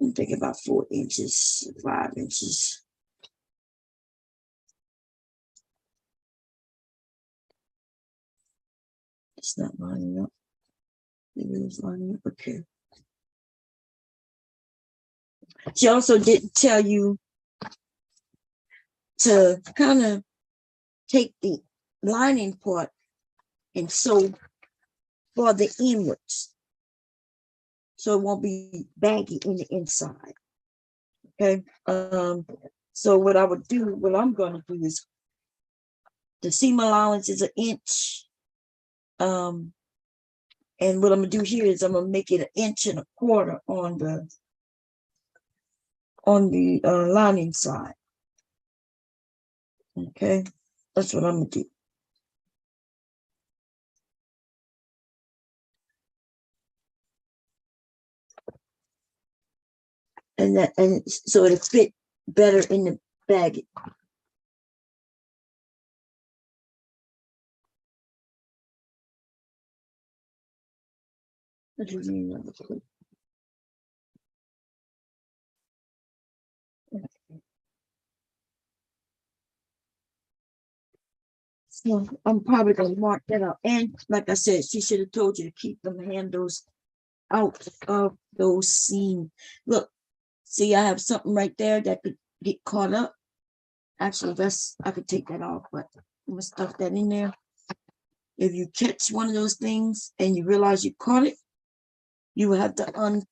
I'm thinking about 4 inches, 5 inches. It's not lining up. Maybe it's lining up. Okay. She also didn't tell you to kind of take the lining part and sew for the inwards, so it won't be baggy in the inside. Okay. So what I'm going to do is, the seam allowance is 1 inch. And what I'm gonna do here is I'm gonna make it 1.25 inches on the lining side. Okay, that's what I'm gonna do. And so it'll fit better in the bag. What do you mean another clip? So I'm probably gonna mark that up. And like I said, she should have told you to keep them handles out of those seams. Look, see, I have something right there that could get caught up. Actually, I could take that off, but I'm gonna stuff that in there. If you catch one of those things and you realize you caught it, you will have to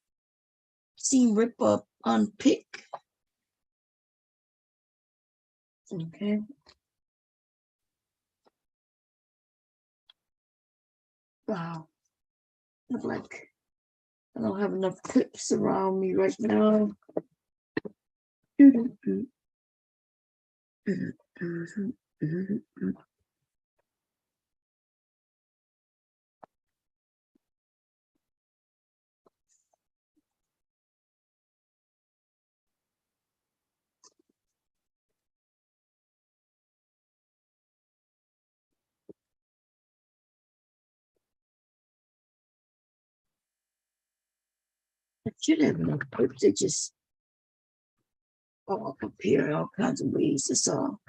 seam rip up, unpick. Okay. Wow. Look like I don't have enough clips around me right now. I should have enough clips to just all up here, all kinds of ways. That's all.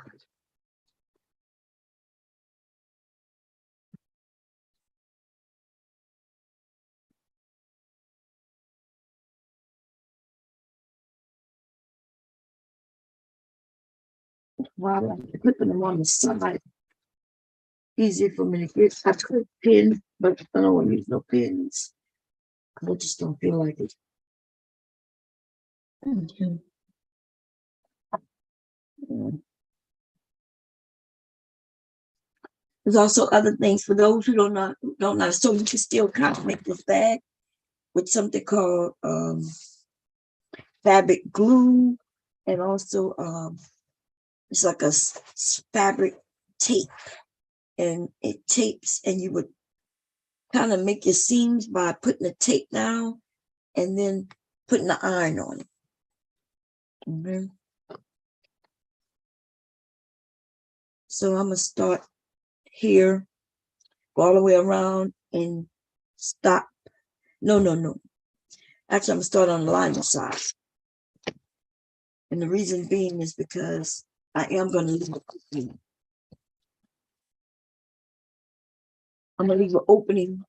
While I'm clipping them on the side, easier for me to get. I could pin, but I don't want to use no pins. I just don't feel like it. There's also other things for those who don't know. So you can still kind of make this bag with something called fabric glue, and also it's like a fabric tape, and it tapes, and you would kind of make your seams by putting the tape down and then putting the iron on it. Okay. So I'm gonna start here, go all the way around and stop. No. Actually, I'm gonna start on the lining side. And the reason being is because I am gonna leave it open. I'm gonna leave an opening.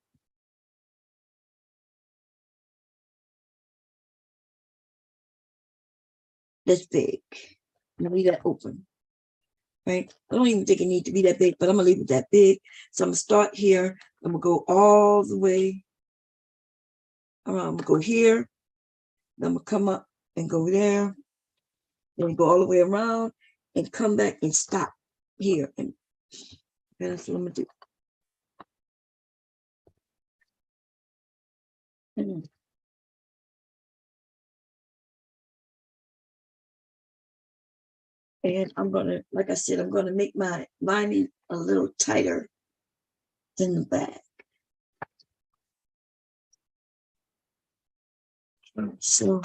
This big. I'm gonna leave that open. Right? I don't even think it needs to be that big, but I'm gonna leave it that big. So I'm gonna start here. I'm gonna go all the way around. I'm gonna go here. Then I'm gonna come up and go there. Then go all the way around and come back and stop here. And that's what I'm gonna do. And I'm gonna, like I said, I'm gonna make my lining a little tighter than the back. So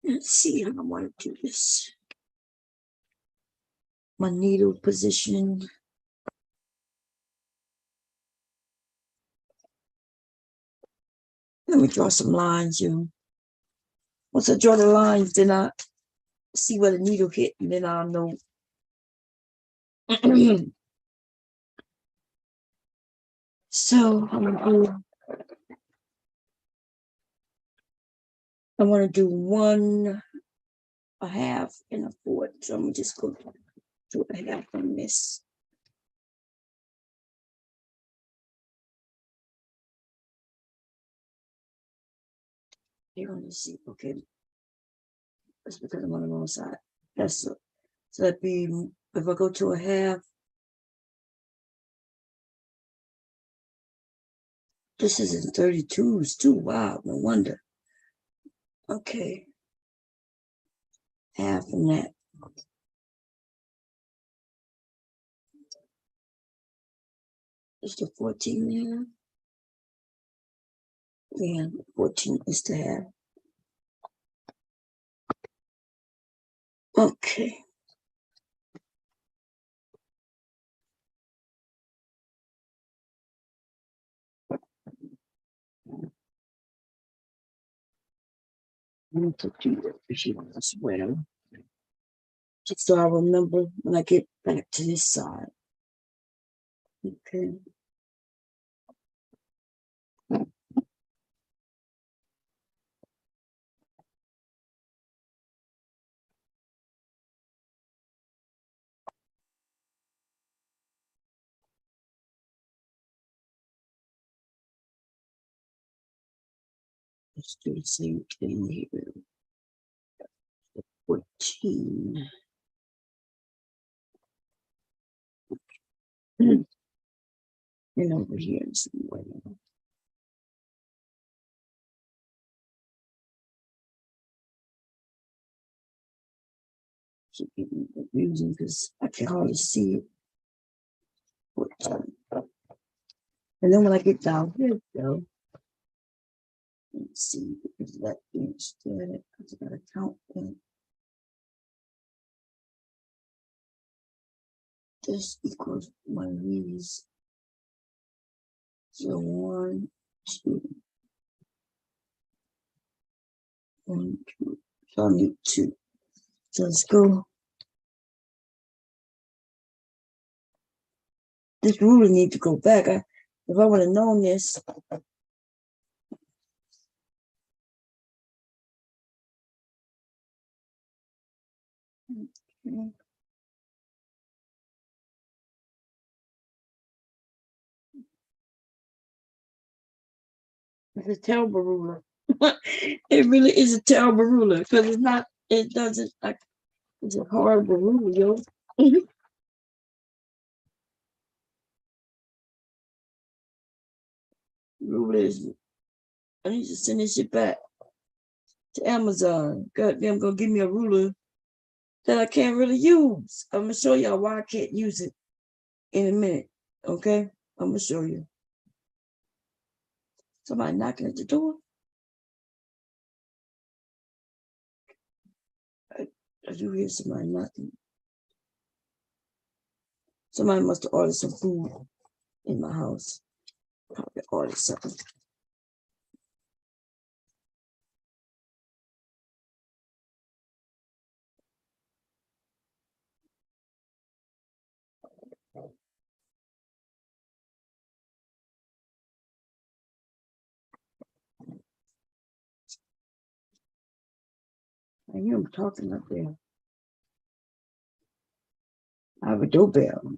let's see how I want to do this. My needle position. Let me draw some lines, you. Once I draw the lines, then I see where the needle hit, and then I'll know. So I'm gonna I want to do 1, a half, and a fourth. So I'm gonna just go to a half on this. You're gonna see, okay. That's because I'm on the wrong side. That's so that'd be, if I go to a half, this is in 32s too. Wow, no wonder. Okay. Half in that. Is the 14 there? Yeah, 14 is the half. Okay. need to do that if she wants to swear. Just so I remember when I get back to this side. Okay. Let's do the same thing here. 14. And over here somewhere. Should be confusing because I can hardly see it. 14. And then when I get down here, though, let's see, because that instead, because I gotta count that. This equals one of these. So 1, 2, 1, 2. So I need 2. So let's go. This ruler need to go back. If I would have known this. Okay. It's a terrible ruler. It really is a terrible ruler because it's not, it doesn't, like, it's a horrible ruler, yo. Ruler is, I need to send this shit back to Amazon. Goddamn, gonna give me a ruler that I can't really use. I'm gonna show y'all why I can't use it in a minute. Okay? I'm gonna show you. Somebody knocking at the door. I do hear somebody knocking. Somebody must have ordered some food in my house. Probably ordered something. I hear him talking up there. I have a doorbell.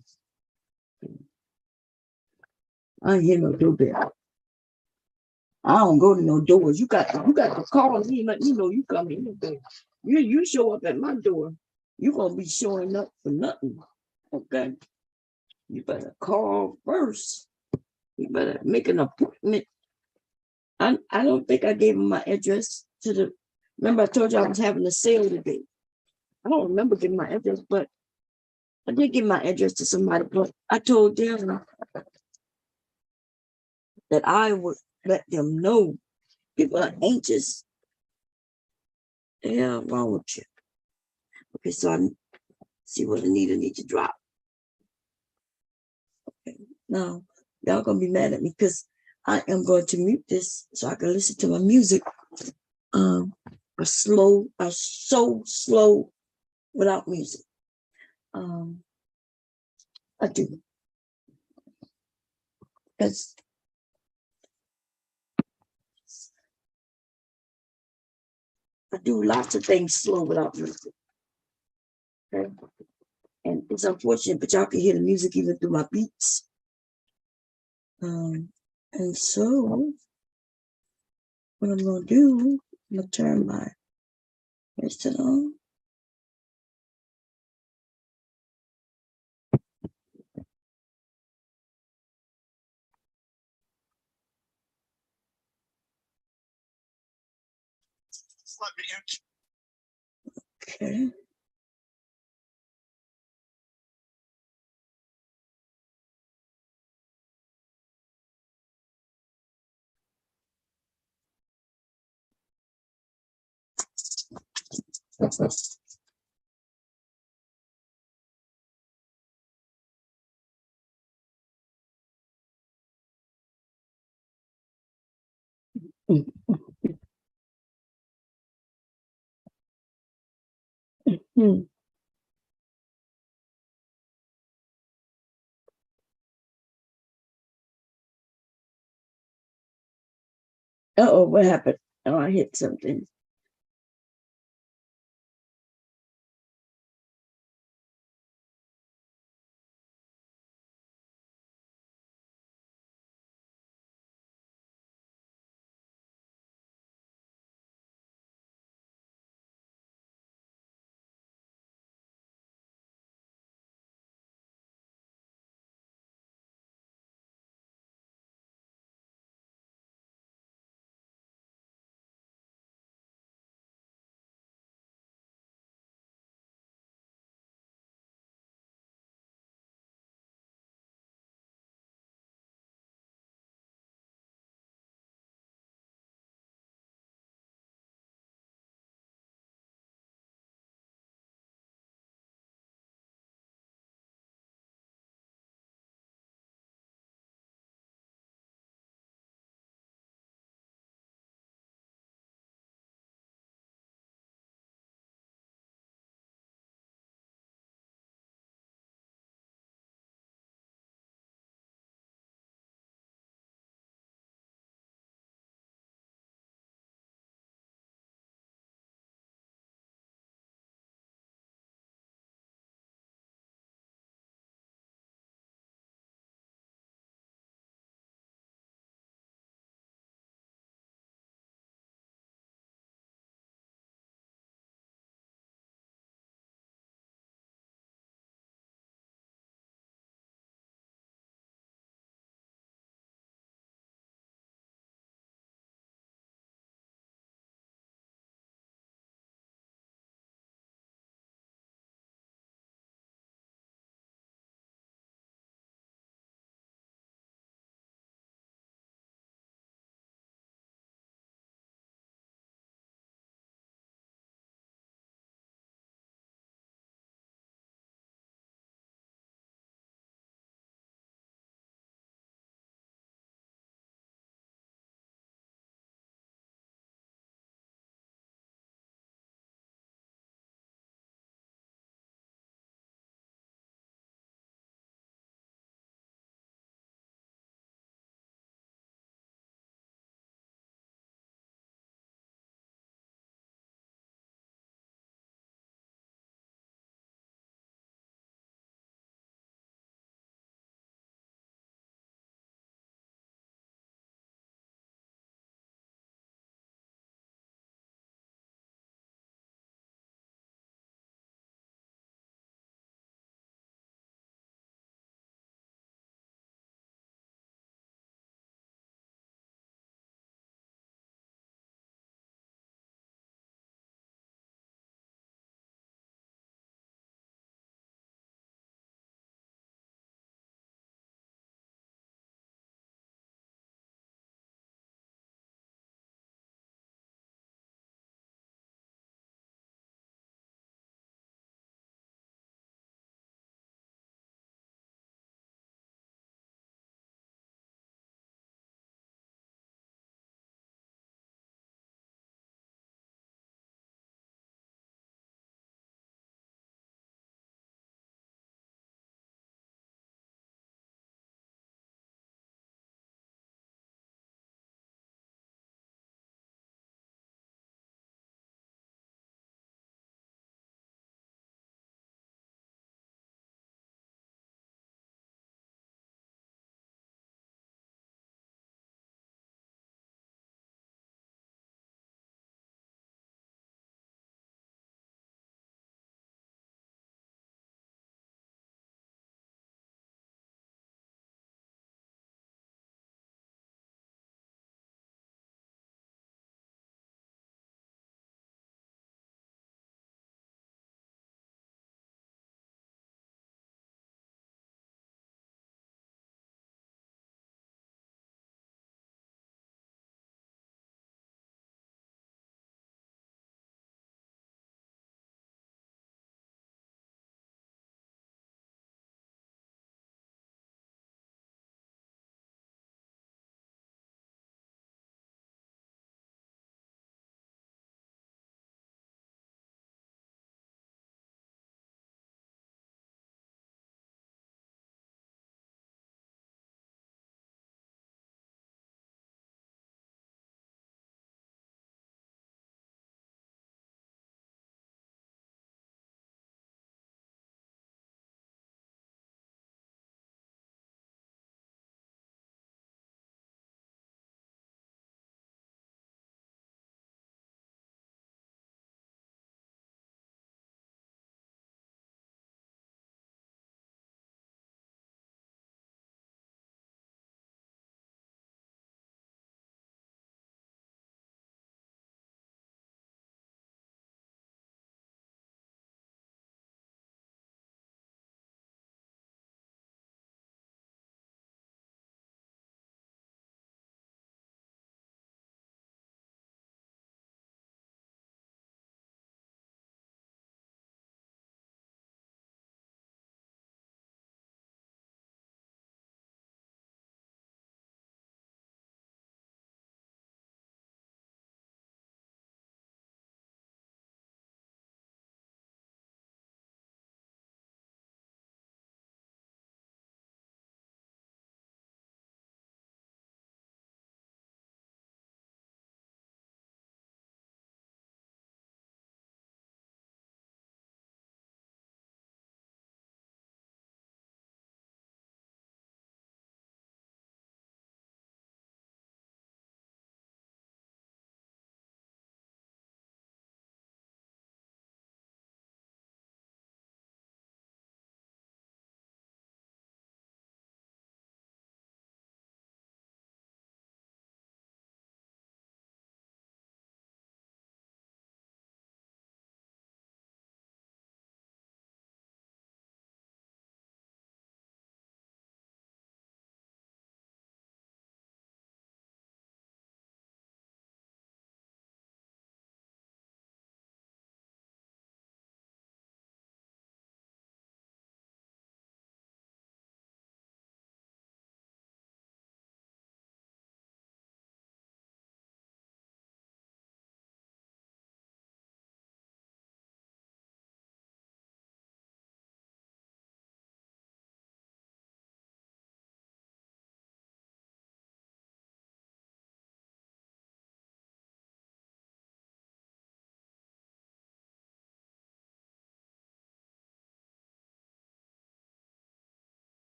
I ain't hear no doorbell. I don't go to no doors. You got to call me and let me know you come in there. You show up at my door, you gonna be showing up for nothing. Okay. You better call first. You better make an appointment. I don't think I gave him my address to the. Remember, I told you I was having a sale today. I don't remember giving my address, but I did give my address to somebody. But I told them that I would let them know. People are anxious. Yeah, wrong with you. Okay, so I see what Anita needs to drop. Okay, now y'all gonna be mad at me because I am going to mute this so I can listen to my music. A so slow without music. I do. Because I do lots of things slow without music. Okay. And it's unfortunate, but y'all can hear the music even through my beats. And so what I'm gonna do, I'm gonna turn my headset on. Okay. Hmm. Uh-oh, what happened? Oh, I hit something.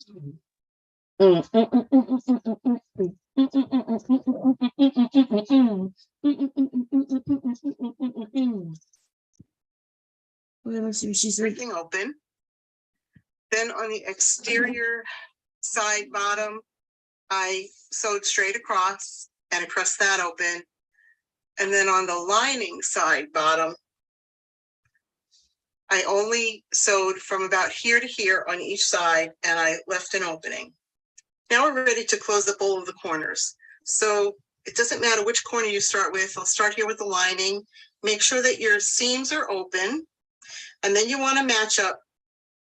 Well, let's see what she said. Everything open. Then on the exterior side bottom, I sewed straight across and I pressed that open. And then on the lining side bottom, I only sewed from about here to here on each side and I left an opening. Now we're ready to close up all of the corners. So it doesn't matter which corner you start with. I'll start here with the lining. Make sure that your seams are open. And then you want to match up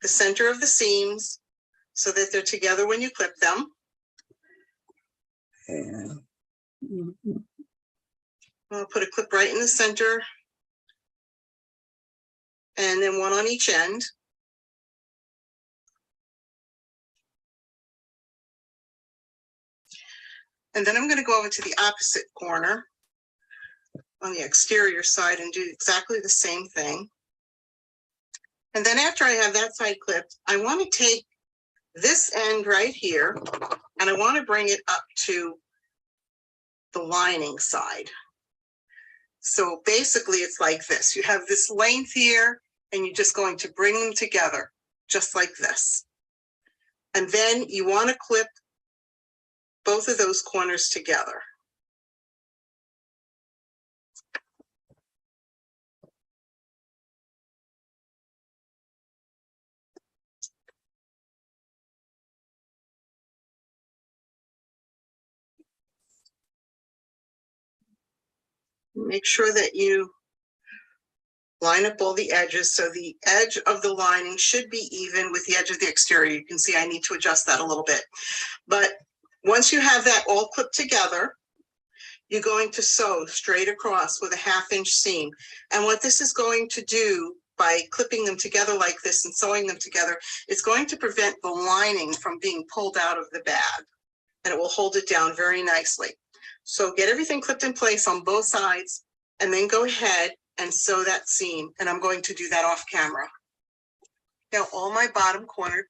the center of the seams so that they're together when you clip them. Yeah. I'll put a clip right in the center. And then one on each end. And then I'm going to go over to the opposite corner on the exterior side and do exactly the same thing. And then after I have that side clipped, I want to take this end right here and I want to bring it up to the lining side. So basically it's like this. You have this length here and you're just going to bring them together just like this. And then you want to clip both of those corners together. Make sure that you line up all the edges. So the edge of the lining should be even with the edge of the exterior. You can see I need to adjust that a little bit. But once you have that all clipped together, you're going to sew straight across with a 1/2 inch seam. And what this is going to do by clipping them together like this and sewing them together, it's going to prevent the lining from being pulled out of the bag. And it will hold it down very nicely. So get everything clipped in place on both sides and then go ahead and sew that seam. And I'm going to do that off camera. Now all my bottom corner.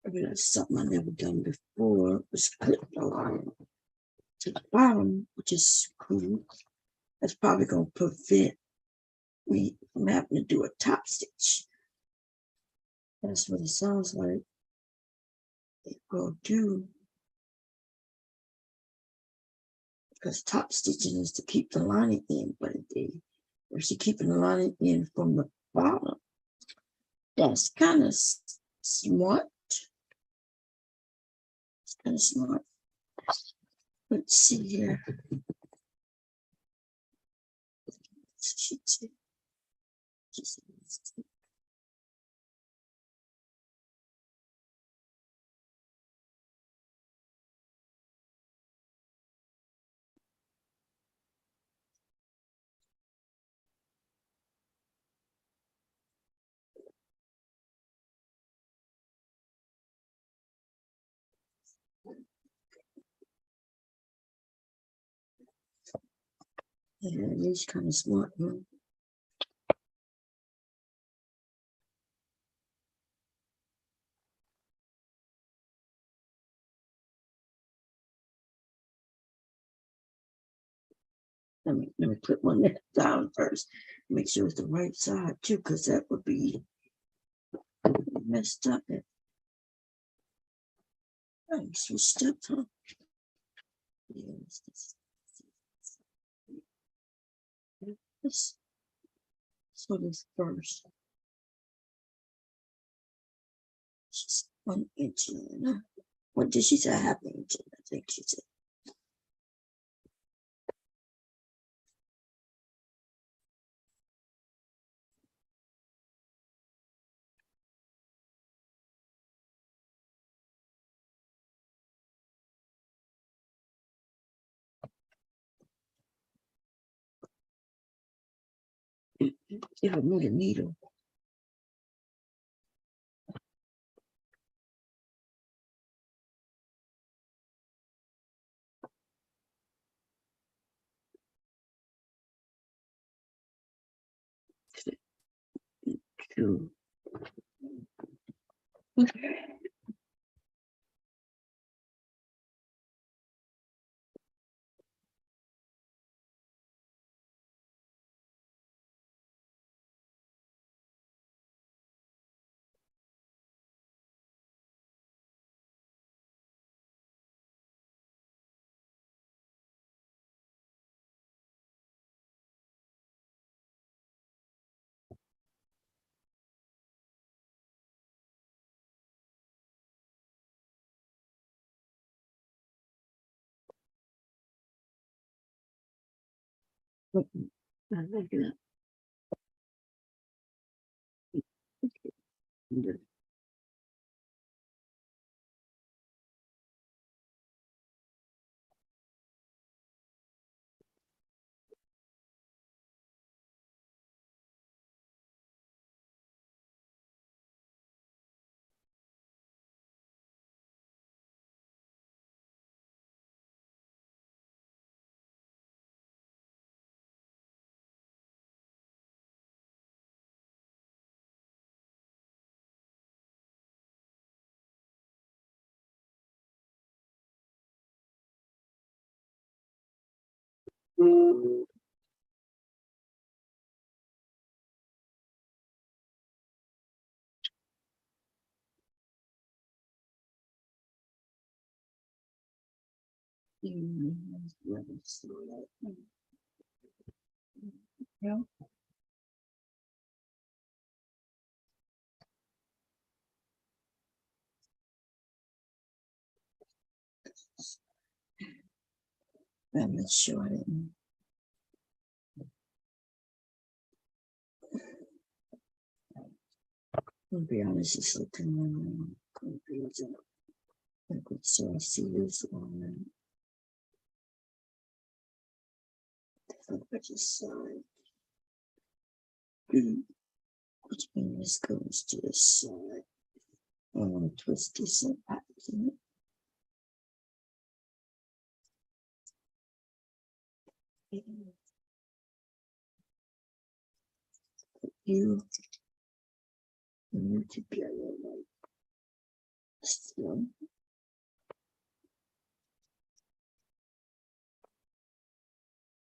That's something I never done before, was clip the line to the bottom, which is cool. That's probably gonna prevent me from having to do a top stitch. That's what it sounds like it will do. Because top stitching is to keep the lining in, but if she's keeping the lining in from the bottom, that's kind of smart. It's kind of smart. Let's see here. Yeah, it is kind of smart, huh? Let me put one down first. Make sure it's the right side too, because that would be messed up. I'm switched up, huh? Yes, this one is first. She's 1 inch in. What did she say? 1/2 inch in, I think she said. if I need a needle. Two. Okay. I'm looking at yeah. I'm not sure I didn't. I'll be honest, it's looking confusing. So I see this one. I just side. Which means this goes to the side. I want to twist this up. You together like so.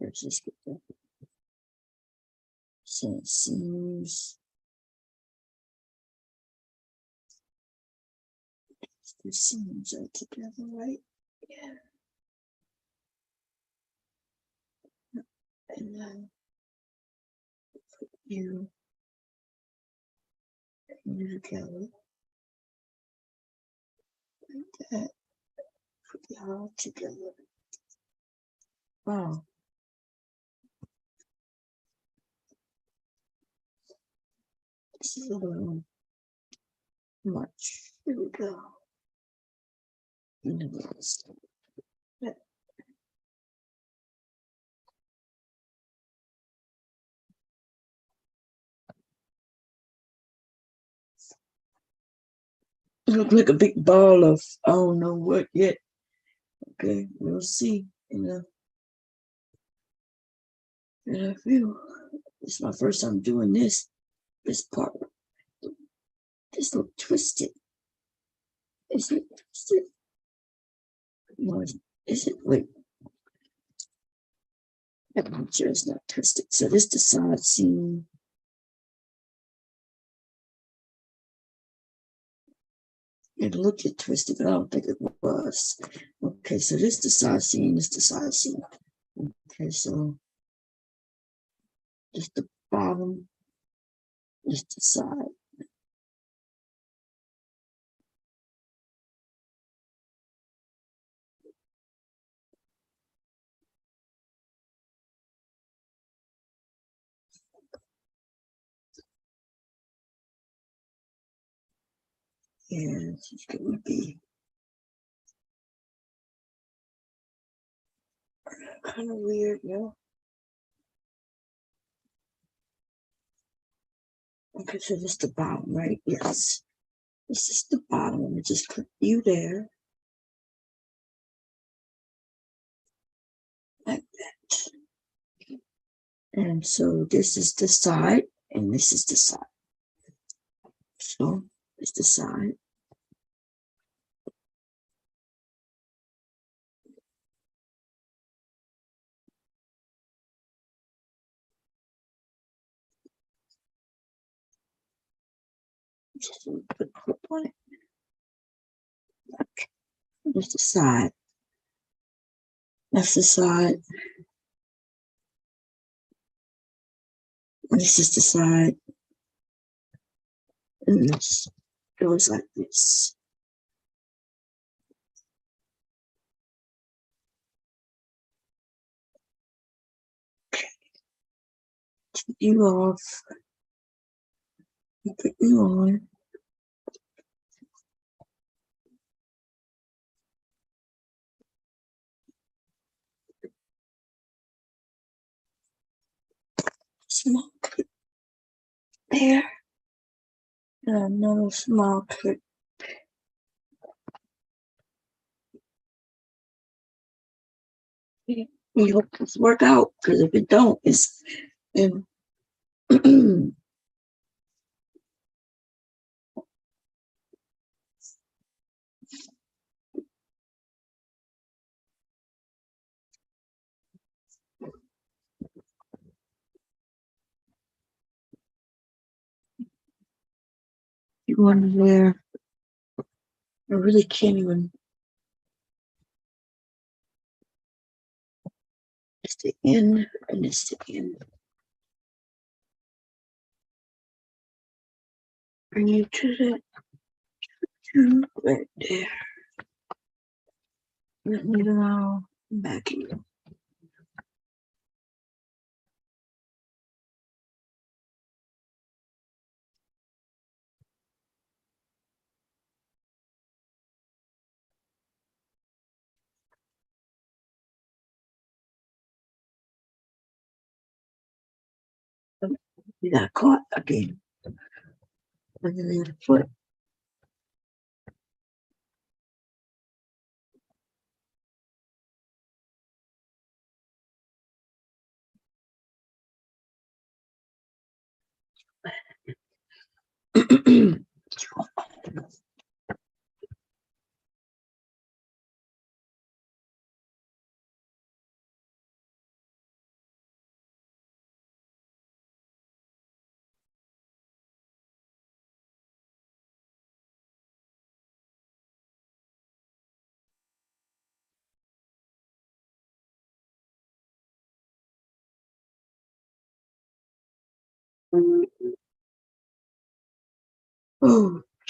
Let's just get that. So it seems the seams are together, right? Yeah. And then you together like that. Put it all together. Wow. This is a little much. Here we go. Yeah. Look like a big ball of I don't know what yet. Okay, we'll see. And I feel it's my first time doing this. This part, this look twisted. Is it twisted? No, is it? Wait, that picture is not twisted. So this the side seam. It looked it twisted, but I don't think it was. Okay, so this the side seam. This the side seam. Okay, so this the bottom. This the side. Yeah, it's gonna be kind of weird, no? Okay, so this is the bottom, right? Yes. This is the bottom. Let me just click you there. Like that. And so this is the side, and this is the side. So it's the side. Just put a clip on it. Okay. There's the side. That's the side. This is the side. And this goes like this. Take you off. Put you on. Small clip there. And another small clip. We hope this work out, because if it don't, it's and you wonder where I really can't even. It's the end and it's the end. Bring you to that two right there. Let me allow back in. You got caught again. Look at the foot.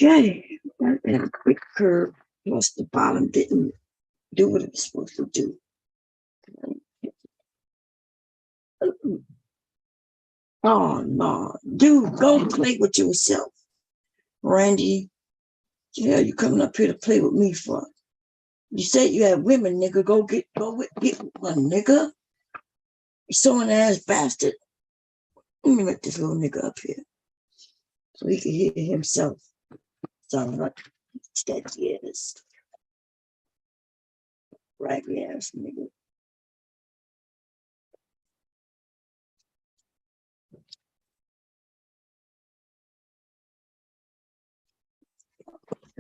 Okay, and a quick curve. Plus the bottom didn't do what it was supposed to do. Oh no, dude, go play with yourself, Randy. Yeah, you coming up here to play with me for? You said you had women, nigga. Get one, nigga. You sewing ass bastard. Let me let this little nigga up here so he can hear himself. Sound like that yes. Raggedy ass nigga.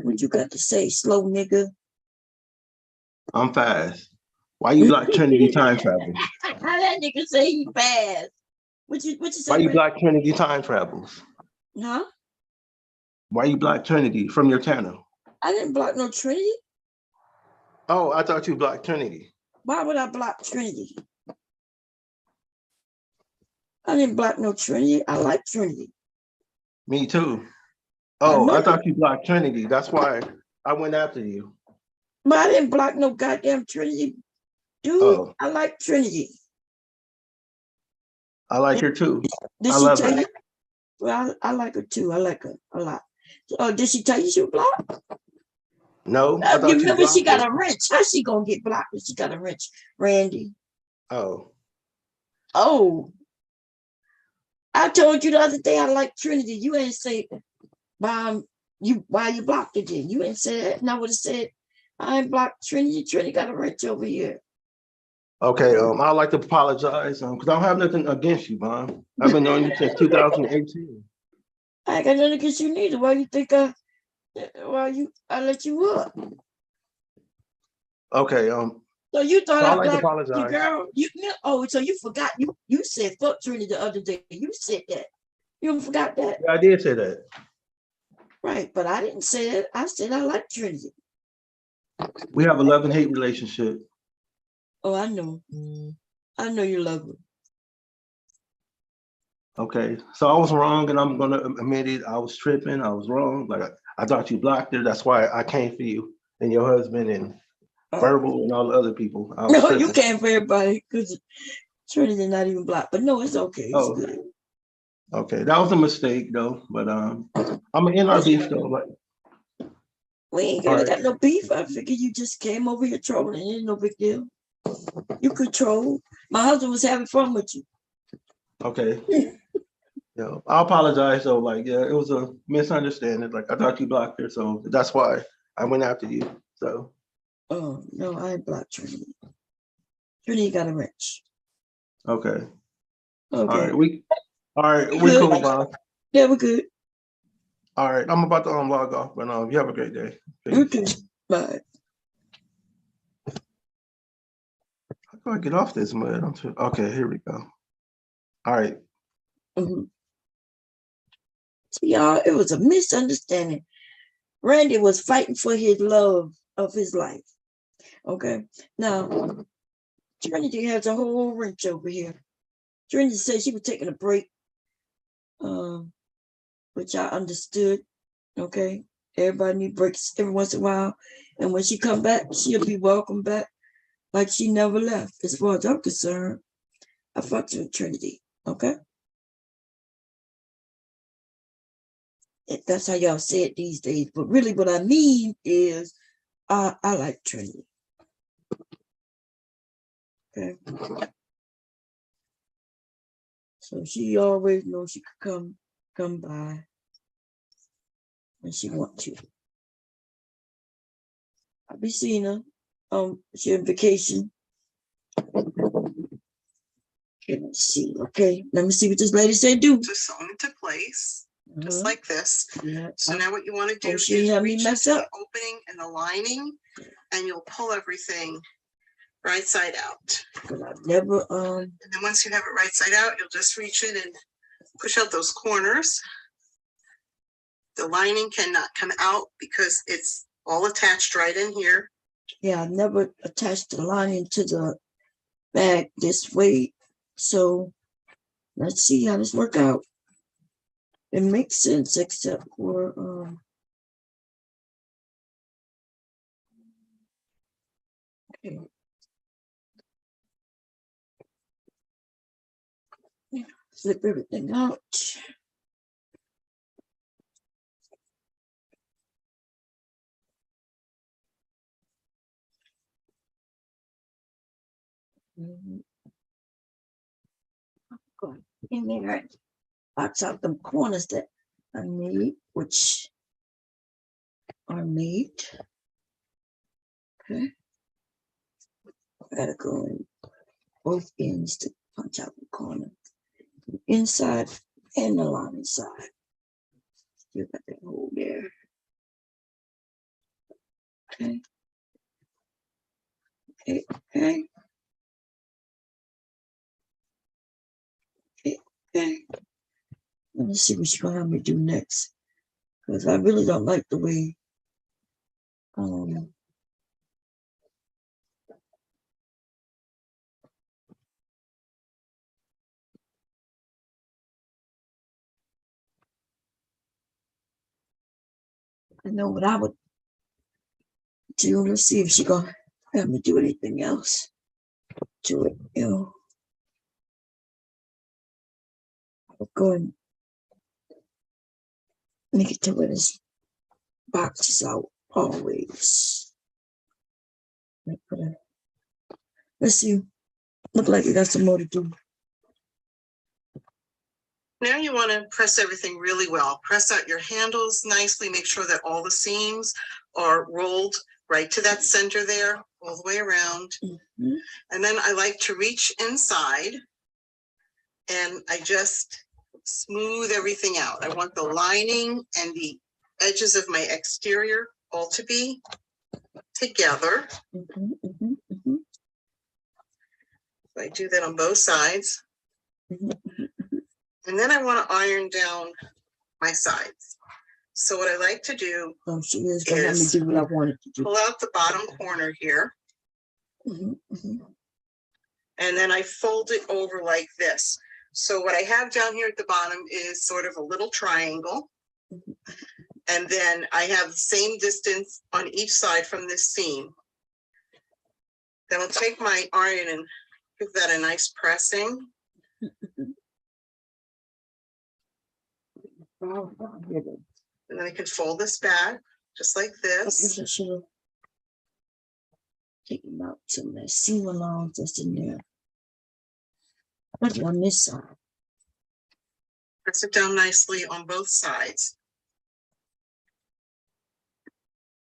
What you got to say, slow nigga? I'm fast. Why you block Trinity time travel? How that nigga say he fast? What you say? Why you block Trinity time travels? Huh? Why you block Trinity from your channel? I didn't block no Trinity. Oh, I thought you blocked Trinity. Why would I block Trinity? I didn't block no Trinity. I like Trinity. Me too. Oh, I thought you blocked Trinity. That's why I went after you. But I didn't block no goddamn Trinity. Dude, Oh. I like Trinity. I like her too. Did I she love tell her. you? Well, I like her too. I like her a lot. Oh, did she tell you she was blocked? No, I thought You remember she got her. a wrench. How she gonna get blocked if she got a wrench, Randy? Oh. Oh. I told you the other day I like Trinity. You ain't say why you blocked it then. You ain't said that. And I would have said I ain't blocked Trinity. Trinity got a wrench over here. Okay, I'd like to apologize, because I don't have nothing against you, Mom. I've been knowing you since 2018. I ain't got nothing against you neither. Why you think I let you up? Okay, So you thought so I'd I like to blocked you, apologize. girl? So you forgot you said fuck Trinity the other day. You said that. You forgot that. Yeah, I did say that. Right, but I didn't say it. I said I like Trinity. We have a love-and-hate relationship. Oh, I know. I know you love her. Okay, so I was wrong, and I'm gonna admit it. I was tripping. I was wrong. Like I thought you blocked her. That's why I came for you and your husband and Verbal and all the other people. I was No, you tripping. can't for everybody because Trinity not even blocked. But no, it's okay. It's Oh, good. okay, that was a mistake though. But I'm gonna end our beef though. Like, We ain't all really right, got no beef. I figured you just came over here trolling. It ain't no big deal. You could troll. My husband was having fun with you. okay. Yeah, I apologize though. Like, yeah, it was a misunderstanding. Like, I thought you blocked her, so that's why I went after you. So, Oh no, I ain't blocked Trinity. Trinity got a wrench. okay, Okay. all right, We we good. cool, Bob. Yeah, we're good. All right, I'm about to log off, but you have a great day. Peace. Okay. Bye. How do I get off this mud? Okay, here we go. All right. Mm-hmm. So, y'all, it was a misunderstanding. Randy was fighting for his love of his life. Okay. Now, Trinity has a whole wrench over here. Trinity said she was taking a break, which I understood. Okay. Everybody need breaks every once in a while. And when she come back, she'll be welcome back like she never left. As far as I'm concerned, I fucked with Trinity. Okay. That's how y'all say it these days. But really what I mean is I like Trinity. Okay. So she always knows she could come by when she wants to. I'll be seeing her. She on vacation. Let's see. Okay, let me see what this lady said do. To sew into place, just like this. Yeah. So now what you want to do is she had me reach mess into up. the opening and the lining, and you'll pull everything right side out. But I've never And then once you have it right side out, you'll just reach in and push out those corners. The lining cannot come out because it's all attached right in here. Yeah, I never attached the lining to the bag this way. So let's see how this work out. It makes sense except for okay. Flip everything out. Go in there, box out the corners that I need, which are made. Okay. I gotta go in both ends to punch out the corner. The inside and the lining side. Still got that hole there. Okay. Okay. Okay. Okay. Okay. Let me see what she's gonna have me do next. Because I really don't like the way I know what I would do. Let's see if she's gonna have me do anything else to it, I'll go and make it to where this box is out always. Let's see. Look like we got some more to do. Now you want to press everything really well. Press out your handles nicely. Make sure that all the seams are rolled right to that center there, all the way around. Mhm. And then I like to reach inside and I just smooth everything out. I want the lining and the edges of my exterior all to be together. Mhm, mhm, mhm, I do that on both sides. mhm. And then I want to iron down my sides. So what I like to do, Oh, she is gonna let me Yes. do what I wanted to do. pull out the bottom corner here, Mhm, mhm. and then I fold it over like this. So what I have down here at the bottom is sort of a little triangle. And then I have the same distance on each side from this seam. Then I'll take my iron and give that a nice pressing. Oh, here it is. And then I can fold this back, just like this. I should have taken out some of that seam allowance that's in there. Put it on this side. Press it down nicely on both sides.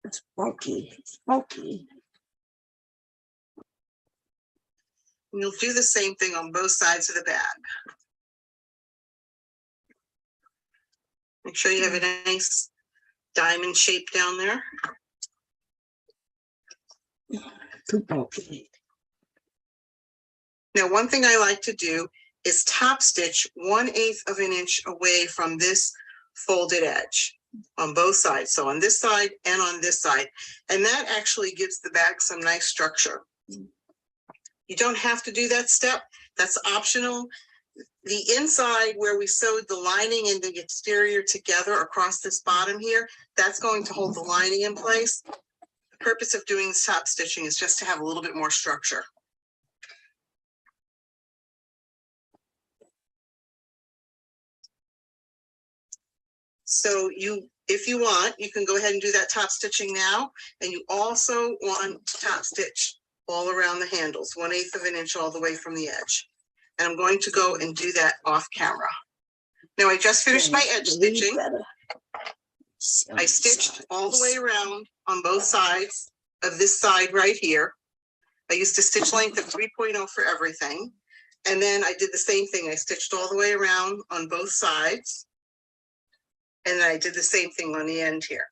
It's funky, it's funky. And you'll do the same thing on both sides of the bag. Make sure you have a nice diamond shape down there. Too funky. Now, one thing I like to do is top stitch 1/8 of an inch away from this folded edge on both sides. So on this side and on this side. And that actually gives the bag some nice structure. You don't have to do that step. That's optional. The inside where we sewed the lining and the exterior together across this bottom here, that's going to hold the lining in place. The purpose of doing this top stitching is just to have a little bit more structure. So if you want, you can go ahead and do that top stitching now. And you also want to top stitch all around the handles, 1/8 of an inch all the way from the edge. And I'm going to go and do that off camera. Now I just finished my edge stitching. I stitched all the way around on both sides of this side right here. I used a stitch length of 3.0 for everything. And then I did the same thing. I stitched all the way around on both sides. And then I did the same thing on the end here.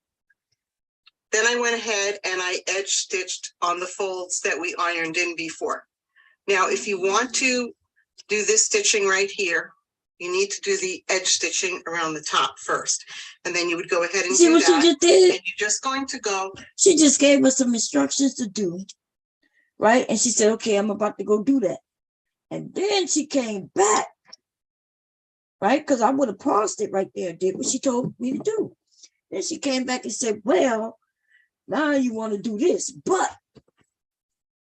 Then I went ahead and I edge stitched on the folds that we ironed in before. Now, if you want to do this stitching right here, you need to do the edge stitching around the top first. And then you would go ahead and See do what she that. just did? And you're just going to go. She just gave us some instructions to do, right? And she said, okay, I'm about to go do that. And then she came back, right? Because I would have paused it right there, did what she told me to do. Then she came back and said, well, now you want to do this, but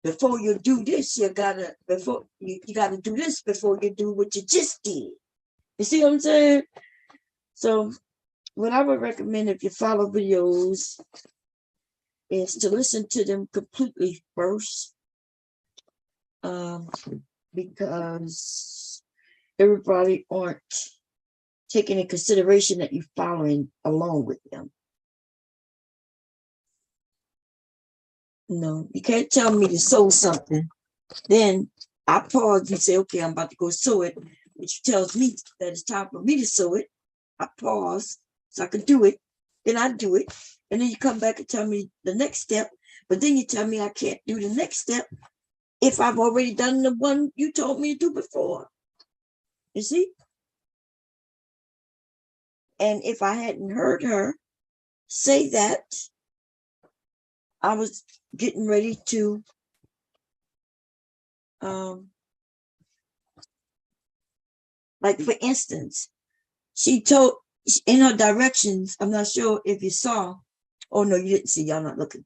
before you do this, you gotta do this before you do what you just did. You see what I'm saying? So what I would recommend if you follow videos is to listen to them completely first. Because everybody aren't taking in consideration that you're following along with them. No, you can't tell me to sew something. Then I pause and say, okay, I'm about to go sew it, which tells me that it's time for me to sew it. I pause so I can do it. Then I do it. And then you come back and tell me the next step. But then you tell me I can't do the next step if I've already done the one you told me to do before. You see? And if I hadn't heard her say that, I was getting ready to like, for instance, she told in her directions, I'm not sure if you saw, oh no, you didn't see, y'all not looking.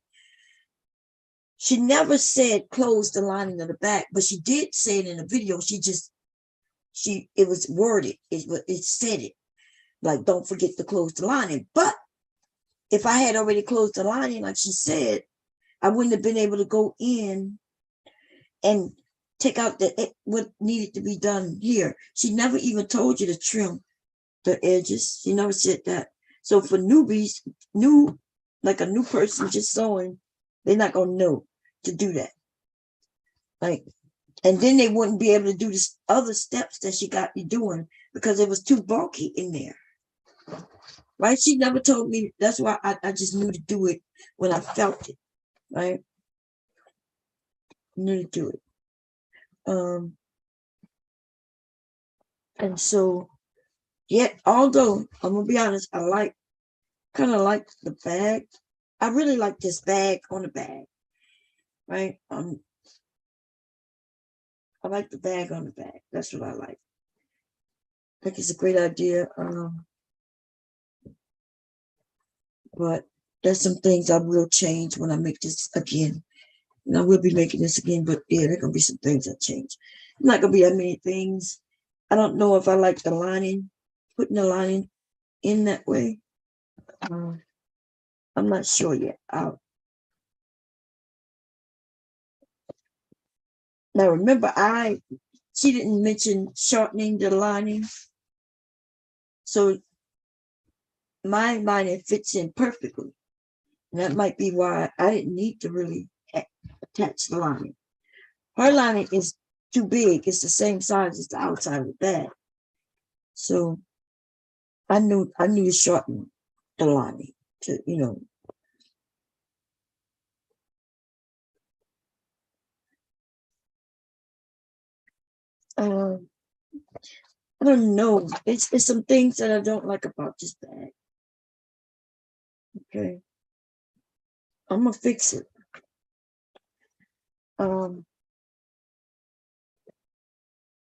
She never said close the lining of the back, but she did say it in the video. It was worded, it said it, like, don't forget to close the lining. But if I had already closed the lining, like she said, I wouldn't have been able to go in and take out what needed to be done here. She never even told you to trim the edges. She never said that. So for newbies, like a new person just sewing, they're not gonna know to do that. Like, and then they wouldn't be able to do this other steps that she got you doing because it was too bulky in there. Right? She never told me. That's why I just knew to do it when I felt it. Right? Knew to do it. And so, yet, although I'm gonna be honest, I kind of like the bag. I really like this bag on the bag, right? I like the bag on the bag. That's what I like. I think it's a great idea. But there's some things I will change when I make this again. And I will be making this again, but yeah, there are gonna be some things that change. Not gonna be that many things. I don't know if I like the lining, putting the lining in that way. I'm not sure yet. Now remember, she didn't mention shortening the lining, so my lining fits in perfectly. And that might be why I didn't need to really attach the lining. Her lining is too big. It's the same size as the outside of the bag. So I knew to shorten the lining to, I don't know. It's some things that I don't like about this bag. Okay. I'm gonna fix it. I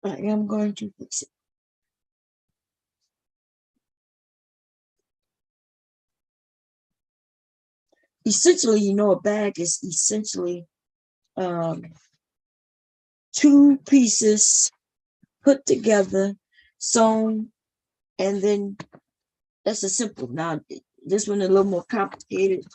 am going to fix it. Essentially, a bag is essentially 2 pieces put together, sewn, and then that's a simple. Now, this one is a little more complicated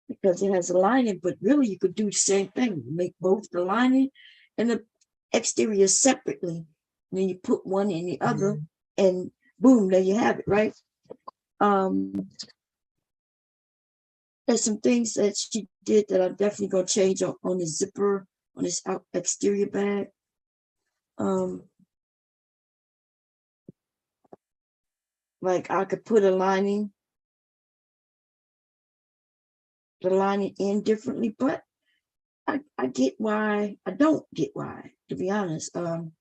because it has a lining, but really you could do the same thing. You make both the lining and the exterior separately. And then you put one in the other, and boom, there you have it, right? There's some things that she did that I'm definitely gonna change on the zipper on this exterior bag. Like I could put the lining in differently, but I get why. I don't get why, to be honest. The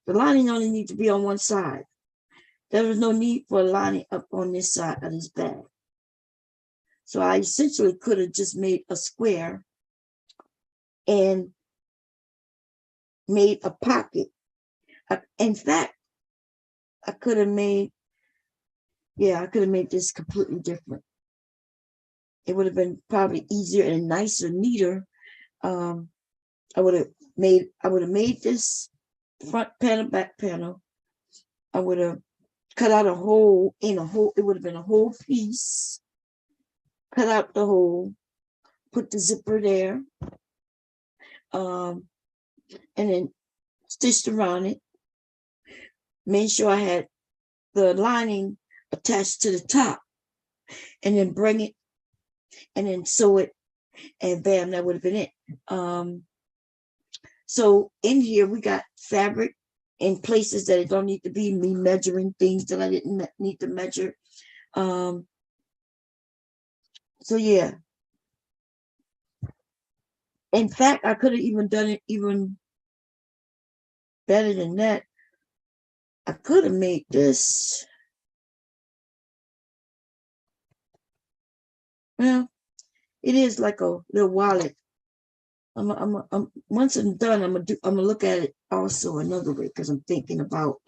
lining only needs to be on one side. There was no need for a lining up on this side of this bag. So I essentially could have just made a square and made a pocket. In fact, I could have made this completely different. It would have been probably easier and nicer, neater. I would have made this front panel, back panel. I would have cut out a hole in a hole. It would have been a whole piece. Cut out the hole, put the zipper there, and then stitched around it. Made sure I had the lining attached to the top, and then bring it, and then sew it, and bam, that would have been it. So in here we got fabric in places that it don't need to be, me measuring things that I didn't need to measure. So yeah. In fact, I could have even done it even better than that. I could have made this. Well, it is like a little wallet. Once I'm done, I'm gonna look at it also another way because I'm thinking about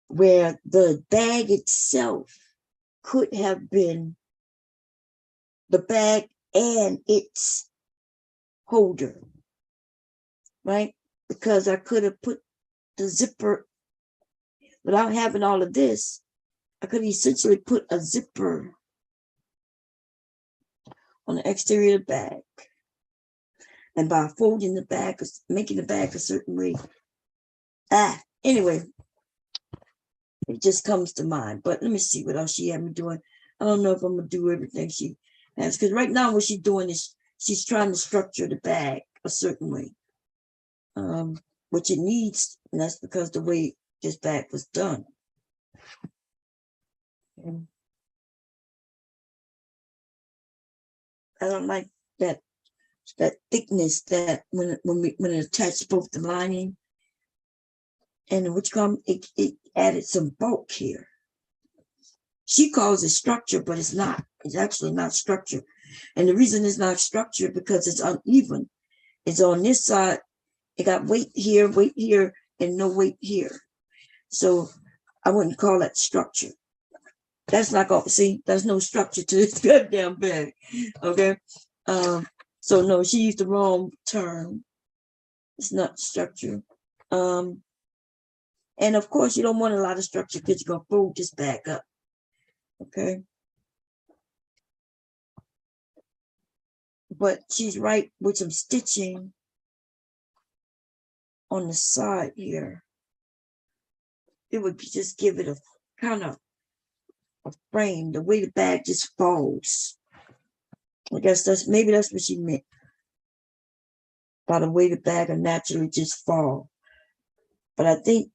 where the bag itself could have been the bag and its holder, right? Because I could have put the zipper without having all of this. I could essentially put a zipper on the exterior of the bag. and by folding the bag, making the bag a certain way. Anyway, it just comes to mind. But let me see what else she had me doing. I don't know if I'm gonna do everything she has, because right now what she's doing is she's trying to structure the bag a certain way, which it needs, and that's because the way this bag was done. And I don't like that thickness that when it attached both the lining and which it added some bulk here. She calls it structure, but it's not. It's actually not structure. And the reason it's not structure because it's uneven. It's on this side. It got weight here, and no weight here. So I wouldn't call that structure. That's not going to see. There's no structure to this goddamn bag. Okay. So no, she used the wrong term. It's not structure. And of course, you don't want a lot of structure because you're going to fold this bag up. Okay. But she's right with some stitching on the side here. It would just give it a kind of a frame, the way the bag just falls. I guess maybe that's what she meant by the way the bag will naturally just fall. But I think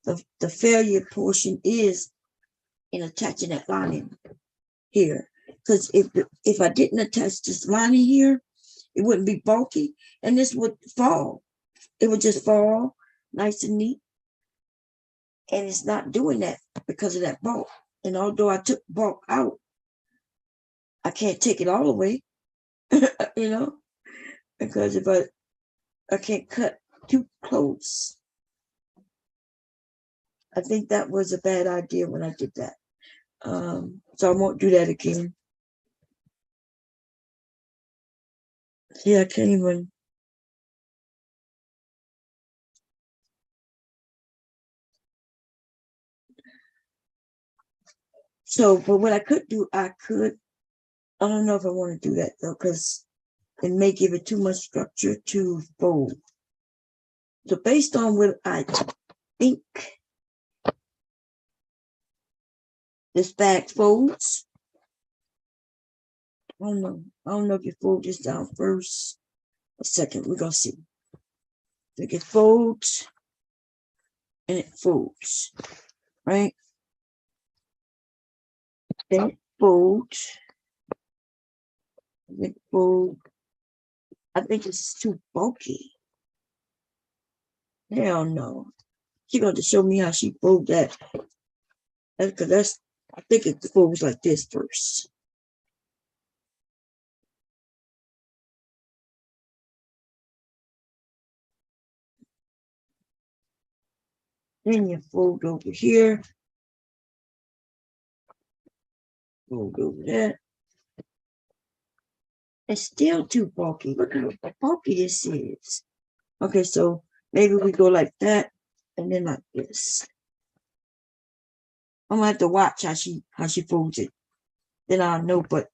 the failure portion is in attaching that lining here. Because if I didn't attach this lining here, it wouldn't be bulky, and this would fall. It would just fall nice and neat. And it's not doing that because of that bulk. And although I took bulk out, I can't take it all away, you know, because if I can't cut too close. I think that was a bad idea when I did that. So I won't do that again. Yeah, I can't even. So, but what I could do, I don't know if I want to do that though, because it may give it too much structure to fold. So based on what I think this bag folds, I don't know if you fold this down first. A second, we're gonna see. So it folds and it folds, right? Then it folds. It folds. I think it's too bulky. Hell no. She's going to show me how she folds that. Because I think it folds like this first. Then you fold over here. Fold over that. It's still too bulky. Look at how bulky this is. Okay, so maybe we go like that and then like this. I'm gonna have to watch how she folds it. Then I'll know, but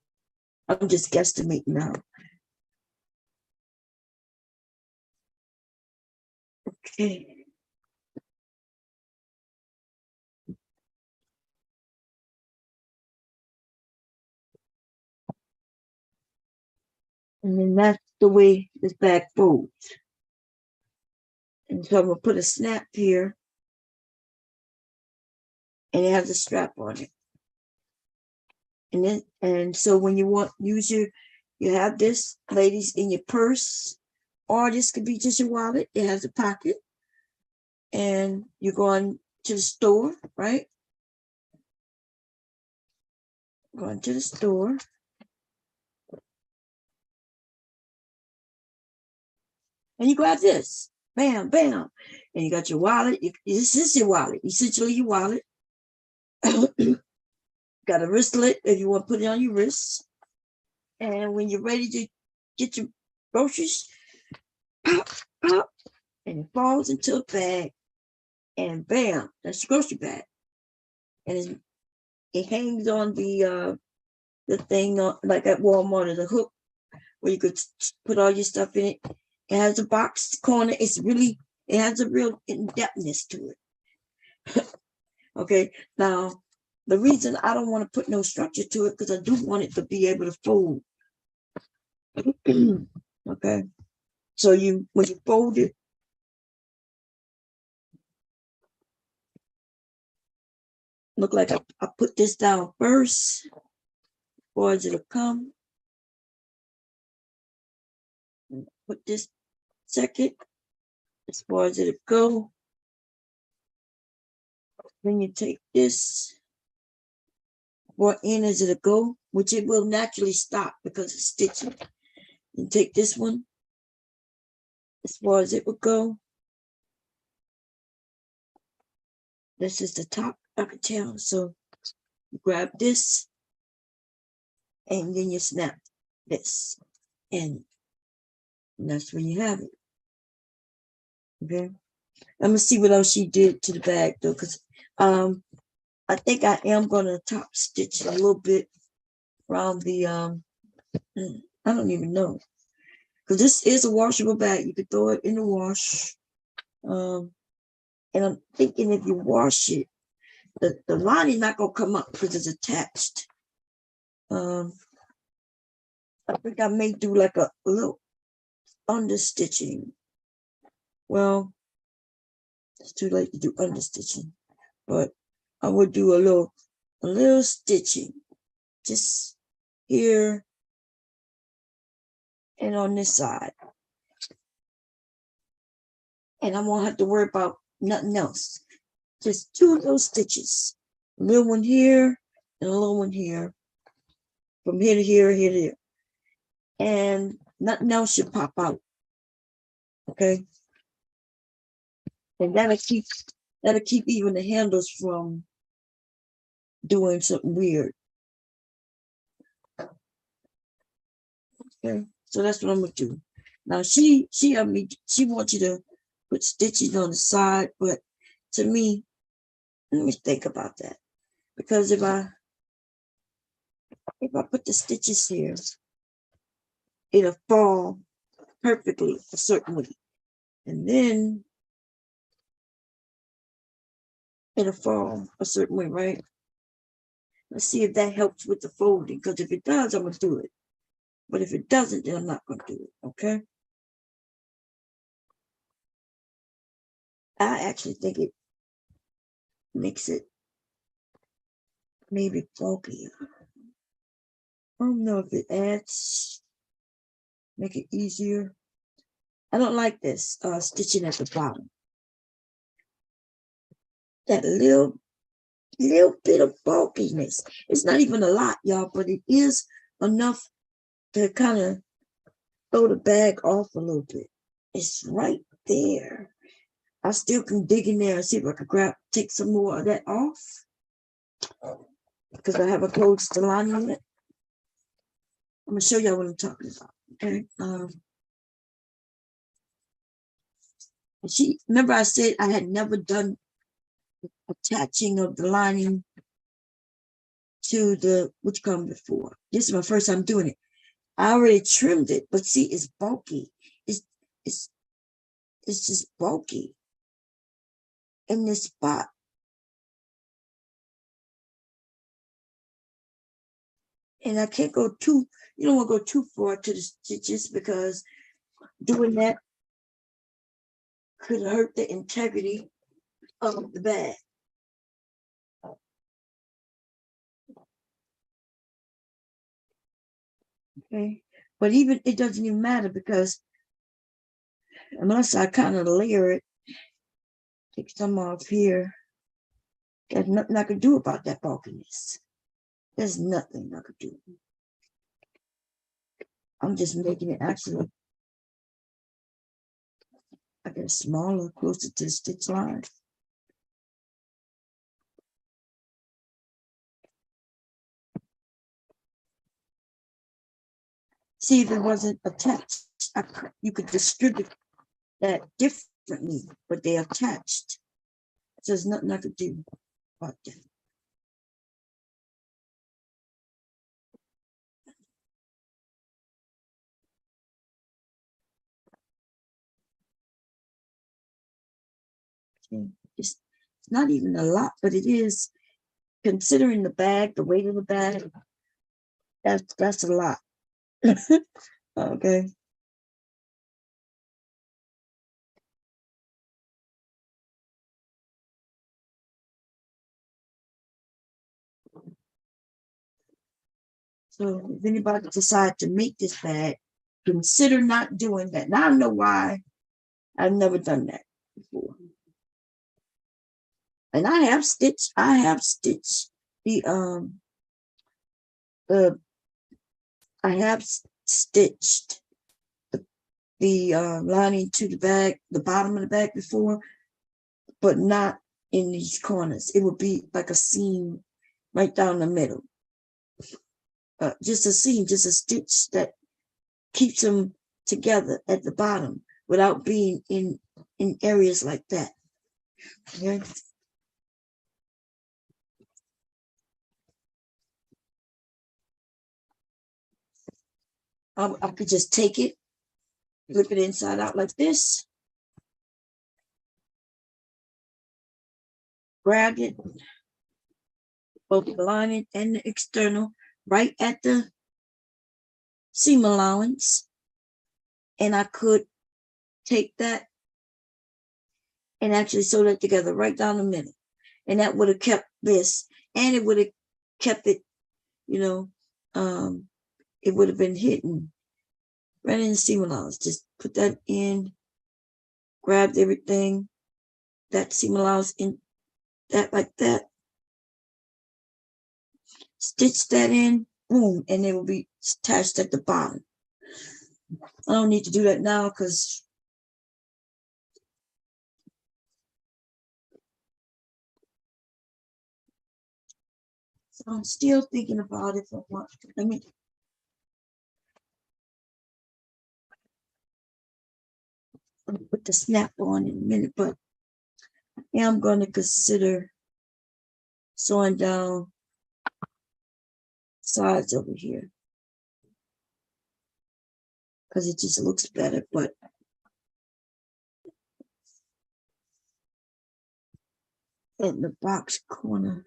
I'm just guesstimating now. Okay. And then that's the way this bag folds. And so I'm gonna put a snap here. And it has a strap on it. And so when you you have this, ladies, in your purse, or this could be just your wallet. It has a pocket. And you're going to the store, right? Going to the store. And you grab this. Bam, bam. And you got your wallet. This is your wallet. Essentially your wallet. Got a wristlet if you want to put it on your wrist. And when you're ready to get your groceries, pop, pop, and it falls into a bag. And bam, that's the grocery bag. And it hangs on the thing on, like at Walmart, is a hook where you could put all your stuff in it. It has a box corner. It has a real in-depthness to it. Okay, now the reason I don't want to put no structure to it because I do want it to be able to fold. Okay, so when you fold it, look like I put this down first, or as it'll come. Put this second, as far as it'll go. Then you take this, or in as it'll go, which it will naturally stop because it's stitching. You take this one, as far as it will go. This is the top, I can tell. So you grab this, and then you snap this, and that's where you have it. Okay, I'm gonna see what else she did to the bag though, because I think I am gonna top stitch a little bit around the I don't even know, because this is a washable bag. You could throw it in the wash. And I'm thinking if you wash it, the lining not gonna come up because it's attached. I think I may do like a little understitching. Well, it's too late to do understitching, but I would do a little stitching just here and on this side. And I won't have to worry about nothing else. Just 2 of those stitches. A little one here and a little one here. From here to here, here to here. And nothing else should pop out. Okay. And that'll keep even the handles from doing something weird. Okay. So that's what I'm gonna do. Now she wants you to put stitches on the side, but to me, let me think about that. Because if I put the stitches here, it'll fall perfectly a certain way. And then it'll fall a certain way, right? Let's see if that helps with the folding. Because if it does, I'm gonna do it. But if it doesn't, then I'm not gonna do it. Okay. I actually think it makes it maybe bulkier. I don't know if it adds, make it easier. I don't like this stitching at the bottom. That little bit of bulkiness. It's not even a lot, y'all, but it is enough to kind of throw the bag off a little bit. It's right there. I still can dig in there and see if I can take some more of that off. Because I have a closed the line on it. I'm gonna show y'all what I'm talking about. Okay. Remember I said I had never done attaching of the lining to the which come before. This is my first time doing it. I already trimmed it, but see, it's bulky. It's just bulky in this spot. And I can't go you don't want to go too far to the stitches because doing that could hurt the integrity of the bag. Okay, but even it doesn't even matter because unless I kind of layer it, take some off here, there's nothing I could do about that bulkiness. There's nothing I could do. I'm just making it actually, I get smaller, closer to the stitch line. See, if it wasn't attached, you could distribute that differently, but they're attached. So there's nothing I could do about that. Okay. It's not even a lot, but it is, considering the bag, the weight of the bag, that's a lot. Okay. So if anybody decide to make this bag, consider not doing that. Now I know why I've never done that before. And I have stitched the I have stitched the lining to the bag, the bottom of the bag before, but not in these corners. It would be like a seam right down the middle. Just a seam, just a stitch that keeps them together at the bottom without being in areas like that. Okay. I could just take it, flip it inside out like this, grab it, both the lining and the external, right at the seam allowance, and I could take that and actually sew that together right down the middle, and that would have kept this, and it would have kept it, you know, it would have been hidden right in the seam allowance. Just put that in, grabbed everything, that seam allowance in that like that, stitch that in, boom, and it will be attached at the bottom. I don't need to do that now because I'm still thinking about it. Let me put the snap on in a minute, but I am going to consider sewing down sides over here because it just looks better. But in the box corner,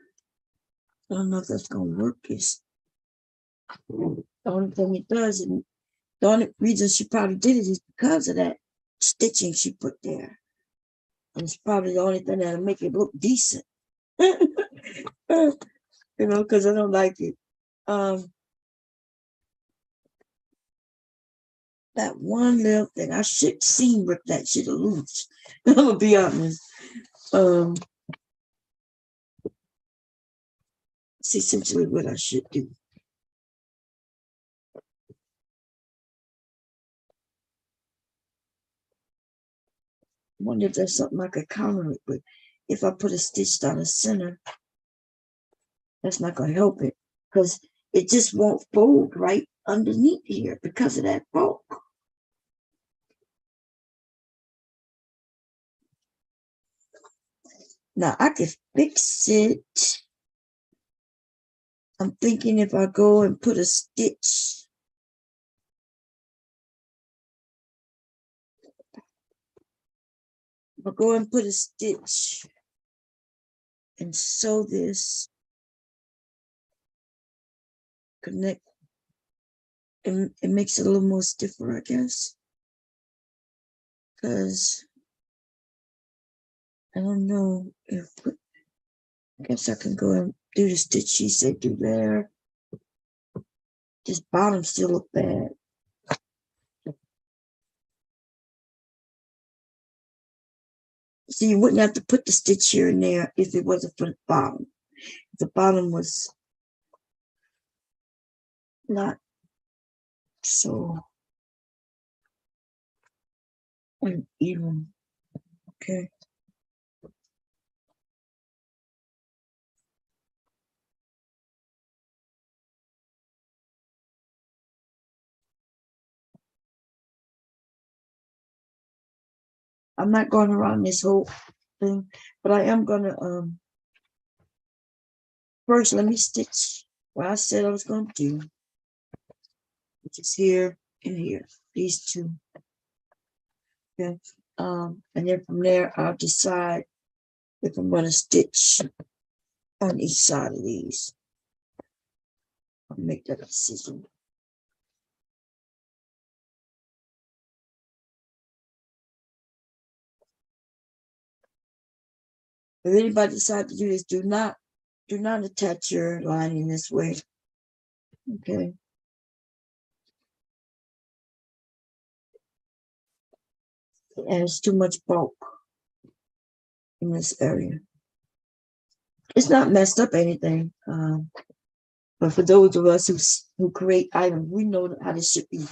I don't know if that's going to work. Is the only thing it does, and the only reason she probably did it is because of that stitching she put there. And it's probably the only thing that'll make it look decent. You know, because I don't like it. That one little thing, I should see rip that shit loose. I'm gonna be honest. It's essentially what I should do. I wonder if there's something I could counter it with. If I put a stitch down the center, that's not gonna help it because it just won't fold right underneath here because of that bulk. Now I could fix it. I'm thinking if I go and put a stitch, I'll go and put a stitch and sew this, connect, and it makes it a little more stiffer, I guess. Because I don't know if, I guess I can go and do the stitch she said do there. This bottom still look bad. So you wouldn't have to put the stitch here and there if it wasn't for the bottom. If the bottom was not so uneven. Okay. I'm not going around this whole thing, but I am gonna first let me stitch what I said I was gonna do, which is here and here, these two. Okay. And then from there I'll decide if I'm gonna stitch on each side of these. I'll make that decision. If anybody decide to do this, do not attach your lining this way. Okay. It adds too much bulk in this area. It's not messed up anything. But for those of us who create items, we know how this should be,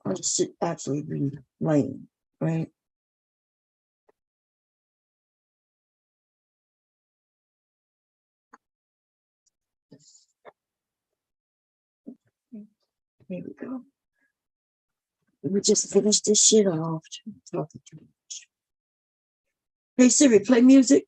how this should actually be laying, right? Here we go. We just finished this shit off. Talking too much. Hey Siri, play music.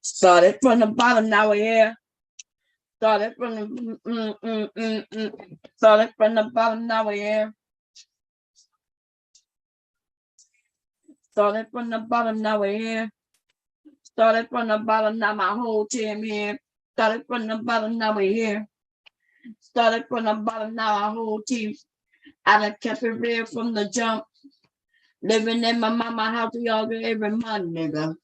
Started from the bottom, now we're here. Started from the started from the bottom, now we're here. Started from the bottom, now we're here. Started from the bottom, now my whole team here. Started from the bottom, now we're here. Started from the bottom, now our whole team. I done kept it real from the jump. Living in my mama house, we all get every month, nigga.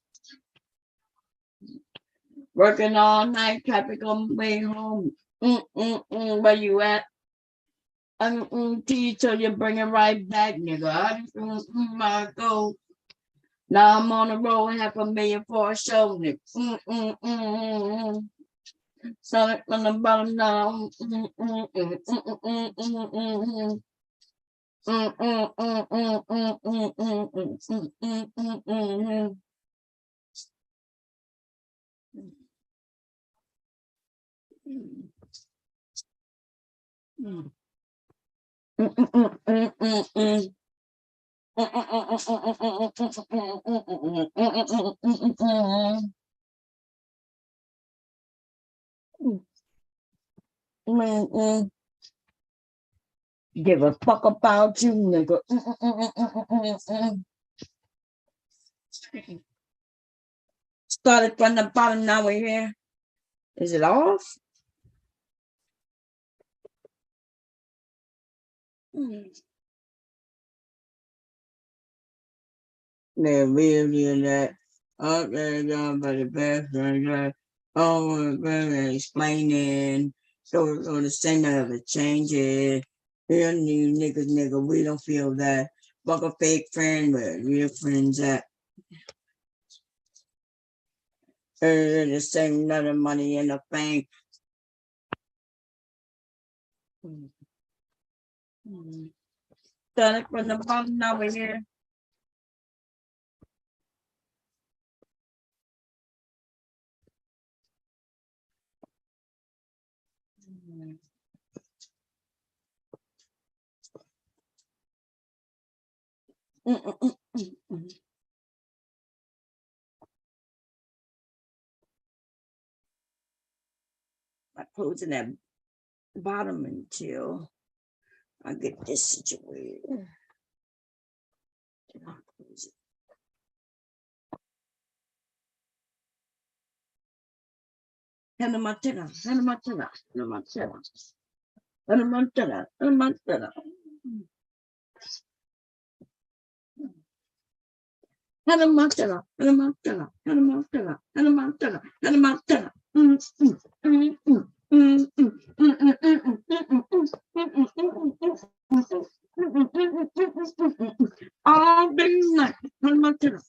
Working all night, traffic on the way home. Where you at? Till you bring it right back, nigga. My go. Now I'm on the road, $500,000 for a show, nigga. Started from the bottom now. Give a fuck about you, nigga. Started from the bottom, now we're here. Is it off? They're really in that. Up there, down by the bathroom, explaining. So we're going to say none of the changes. Real new niggas, nigga, we don't feel that. Fuck a fake friend, but real friends at. The same none of money in the bank. Started from the bottom, now we're here. I'm closing that bottom until I get this situated. Hannah Montana, Hannah Montana, Hannah Montana, Hannah Montana, Hannah Montana. Hannah Montana, Hannah Montana, Hannah Montana, Hannah Montana, Hannah Montana. All day night, Hannah Montana.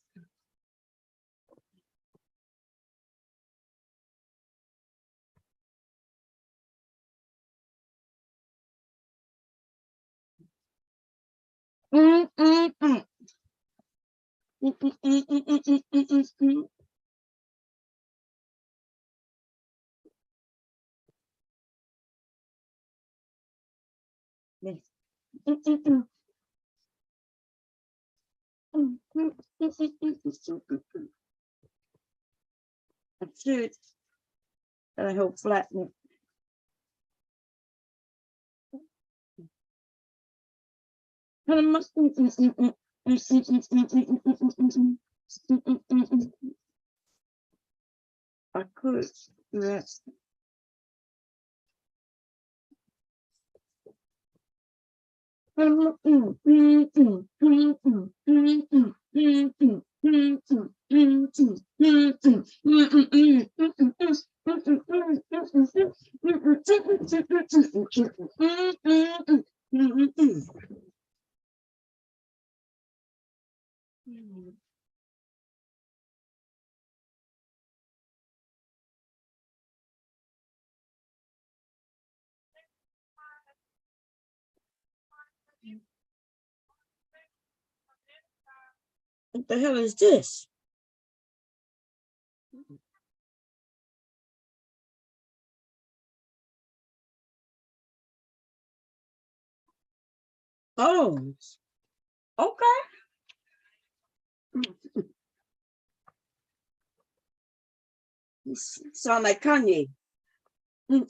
That's it. I hope flatten it. I could do that. What the hell is this? Oh, okay. Sound like Kanye. No,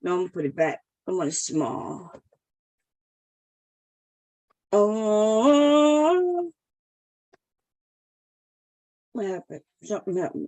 I'm gonna put it back. I want it small. Oh, what happened? Something happened.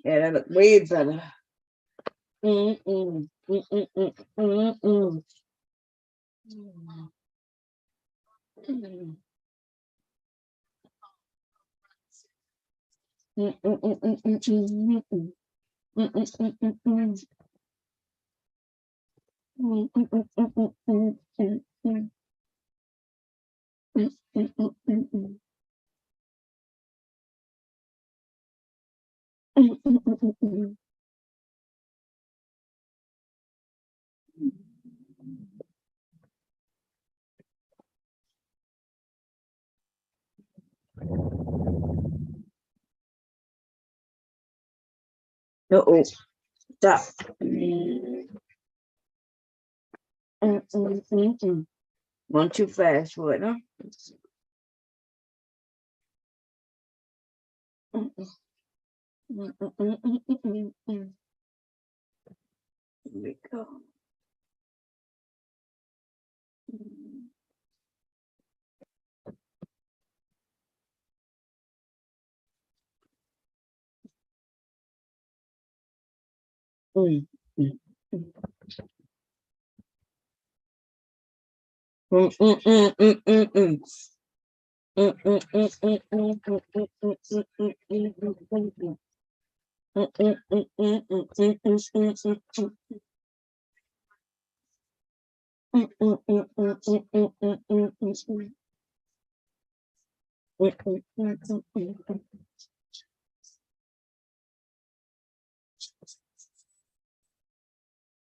Yeah, that look way better. Uh-oh, stop. Going too fast for it, huh? Here we go. mm, mm, mm. Mm, mm, mm, mm, mm, mm. Mm, mm, mm, mm, mm, mm, mm, mm, mm, mm, mm, mm, mm. Mm, mm, mm, mm, mm, mm, mm, mm, mm. Mm, mm, mm, mm, mm, mm, mm, mm, mm, mm. Mm, mm, mm, mm, mm, mm.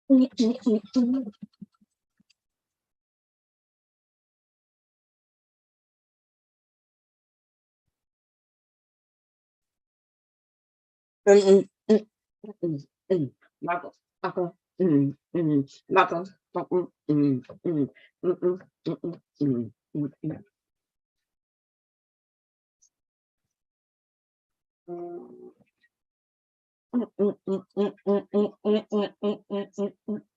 Mm, mm, mm, mm. Mm, mm, mm, mm. Marco, Marco, Marco, Marco, mm, mm, mm. Mm, mm, mm, mm, mm, mm, mm, mm, mm, mm, mm, mm.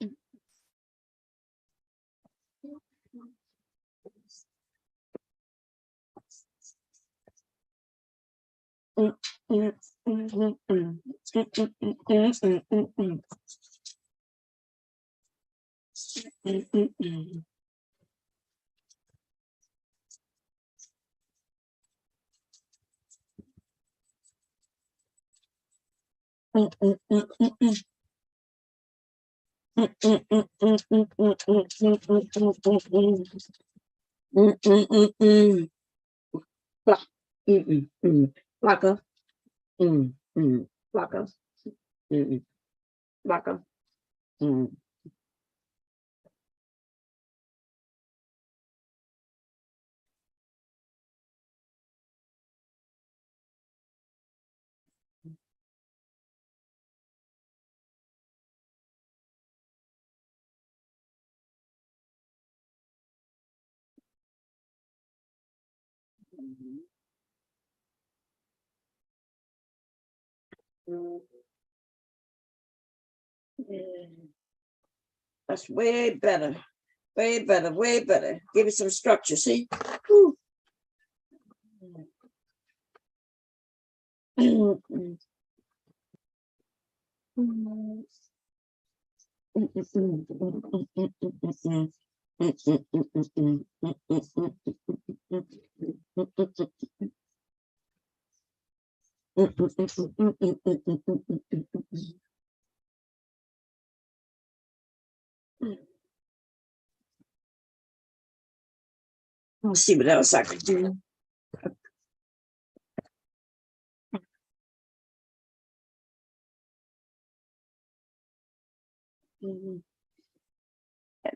Mm, mm, mm, mm, mm. Mm, mm, mm, mm, mm, mm. Mm, mm, mm. Mm, mm, mm, mm, mm. Mm, mm, mm, mm, mm, mm, mm, mm, mm, mm, mm. Mm, mm, mm, mm. Pluck. Mm, mm, mm. Plucker. Mm, mm. Plucker. Mm, mm. Plucker. Mm. Mm. That's way better. Way better. Way better. Give it some structure. See? Whew. Mm, mm, mm. Mm, mm, mm, mm, mm, mm, mm, mm. Mm, mm, mm, mm, mm, mm, mm, mm, mm, mm, mm. Let's see what else I could do.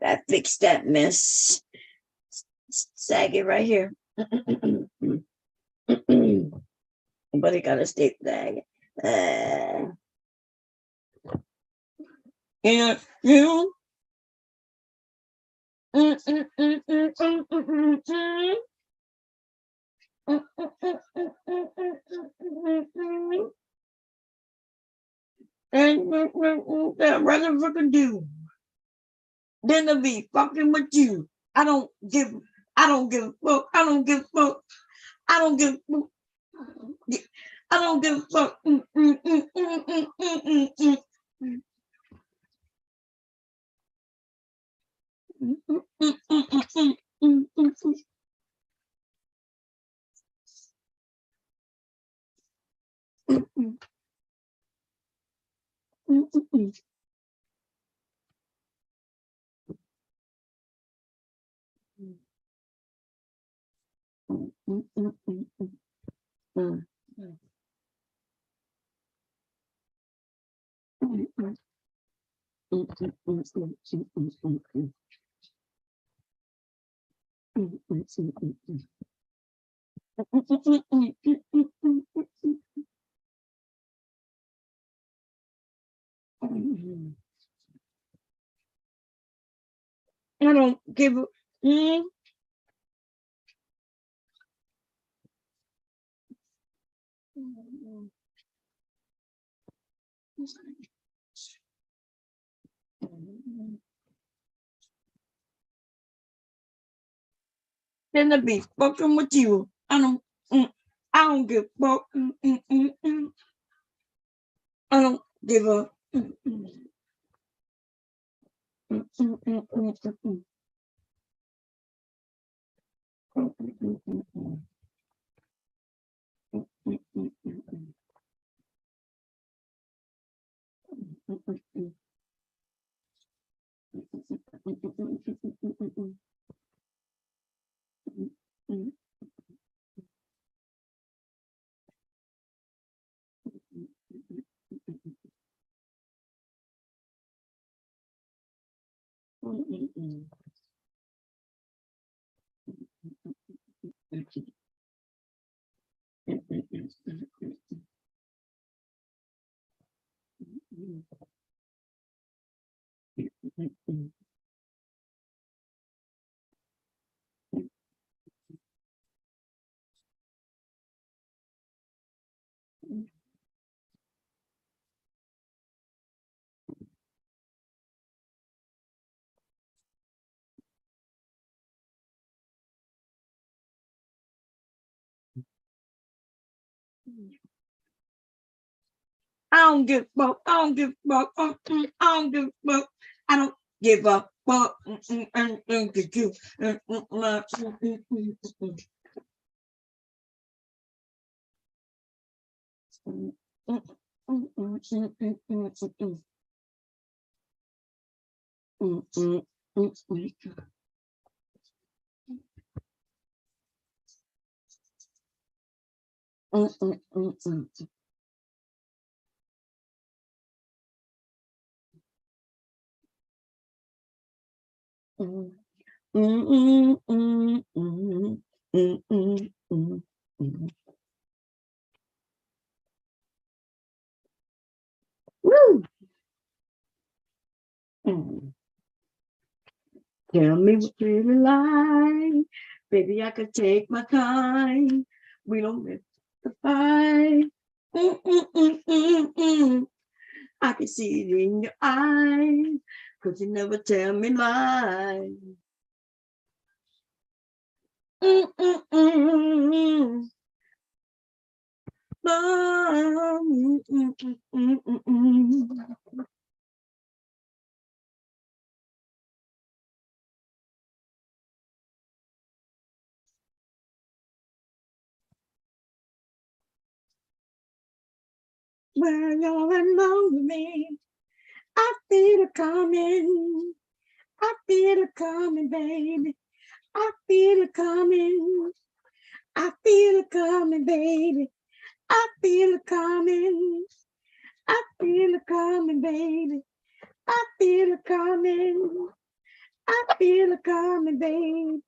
I fixed that mess. Sag it right here. But it gotta stay sag. And you. And that rather fucking do than to be fucking with you. I don't give a fuck. I don't give a fuck. I don't give a fuck. I don't give a fuck. I don't give a. Then to be fucking with you. I don't give a fuck. I don't give a. I don't give a fuck. I don't give a fuck. I don't give a fuck. I don't give a fuck. Woo! Tell me what you like. Baby, I could take my time. We don't miss the fight. I can see it in your eyes, 'cause you never tell me lies. When you're in love with me, I feel it coming. I feel it coming, baby. I feel it coming. I feel it coming, baby. I feel it coming. I feel it coming, baby. I feel it coming. I feel it coming, baby.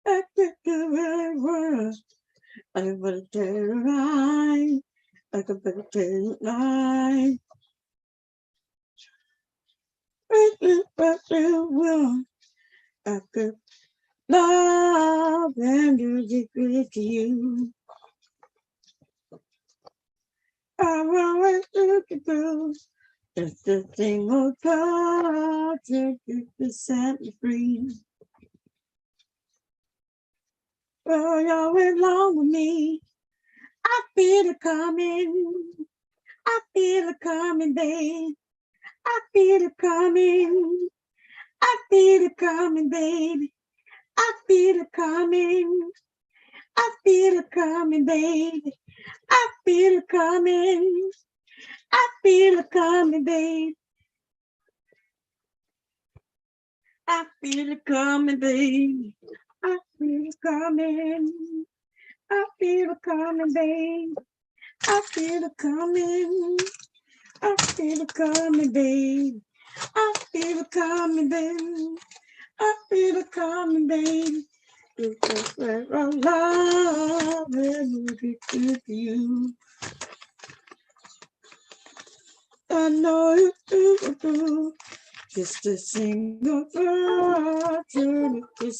I get the right word. I better tell it right. I can better tell it right. I could love and give it to you. I'm always looking through just a single thought to set me free. Oh, you're always along with me. I feel it coming. I feel it coming, babe. I feel it coming. I feel it coming, baby. I feel it coming. I feel it coming, baby. I feel it coming. I feel it coming, babe. I feel it coming, baby. I feel it coming. I feel it coming, babe. I feel it coming. I feel it coming, babe. I feel it coming, babe. I feel it coming, babe. It's just like a love and be with you. I know you do. Just a single thought to the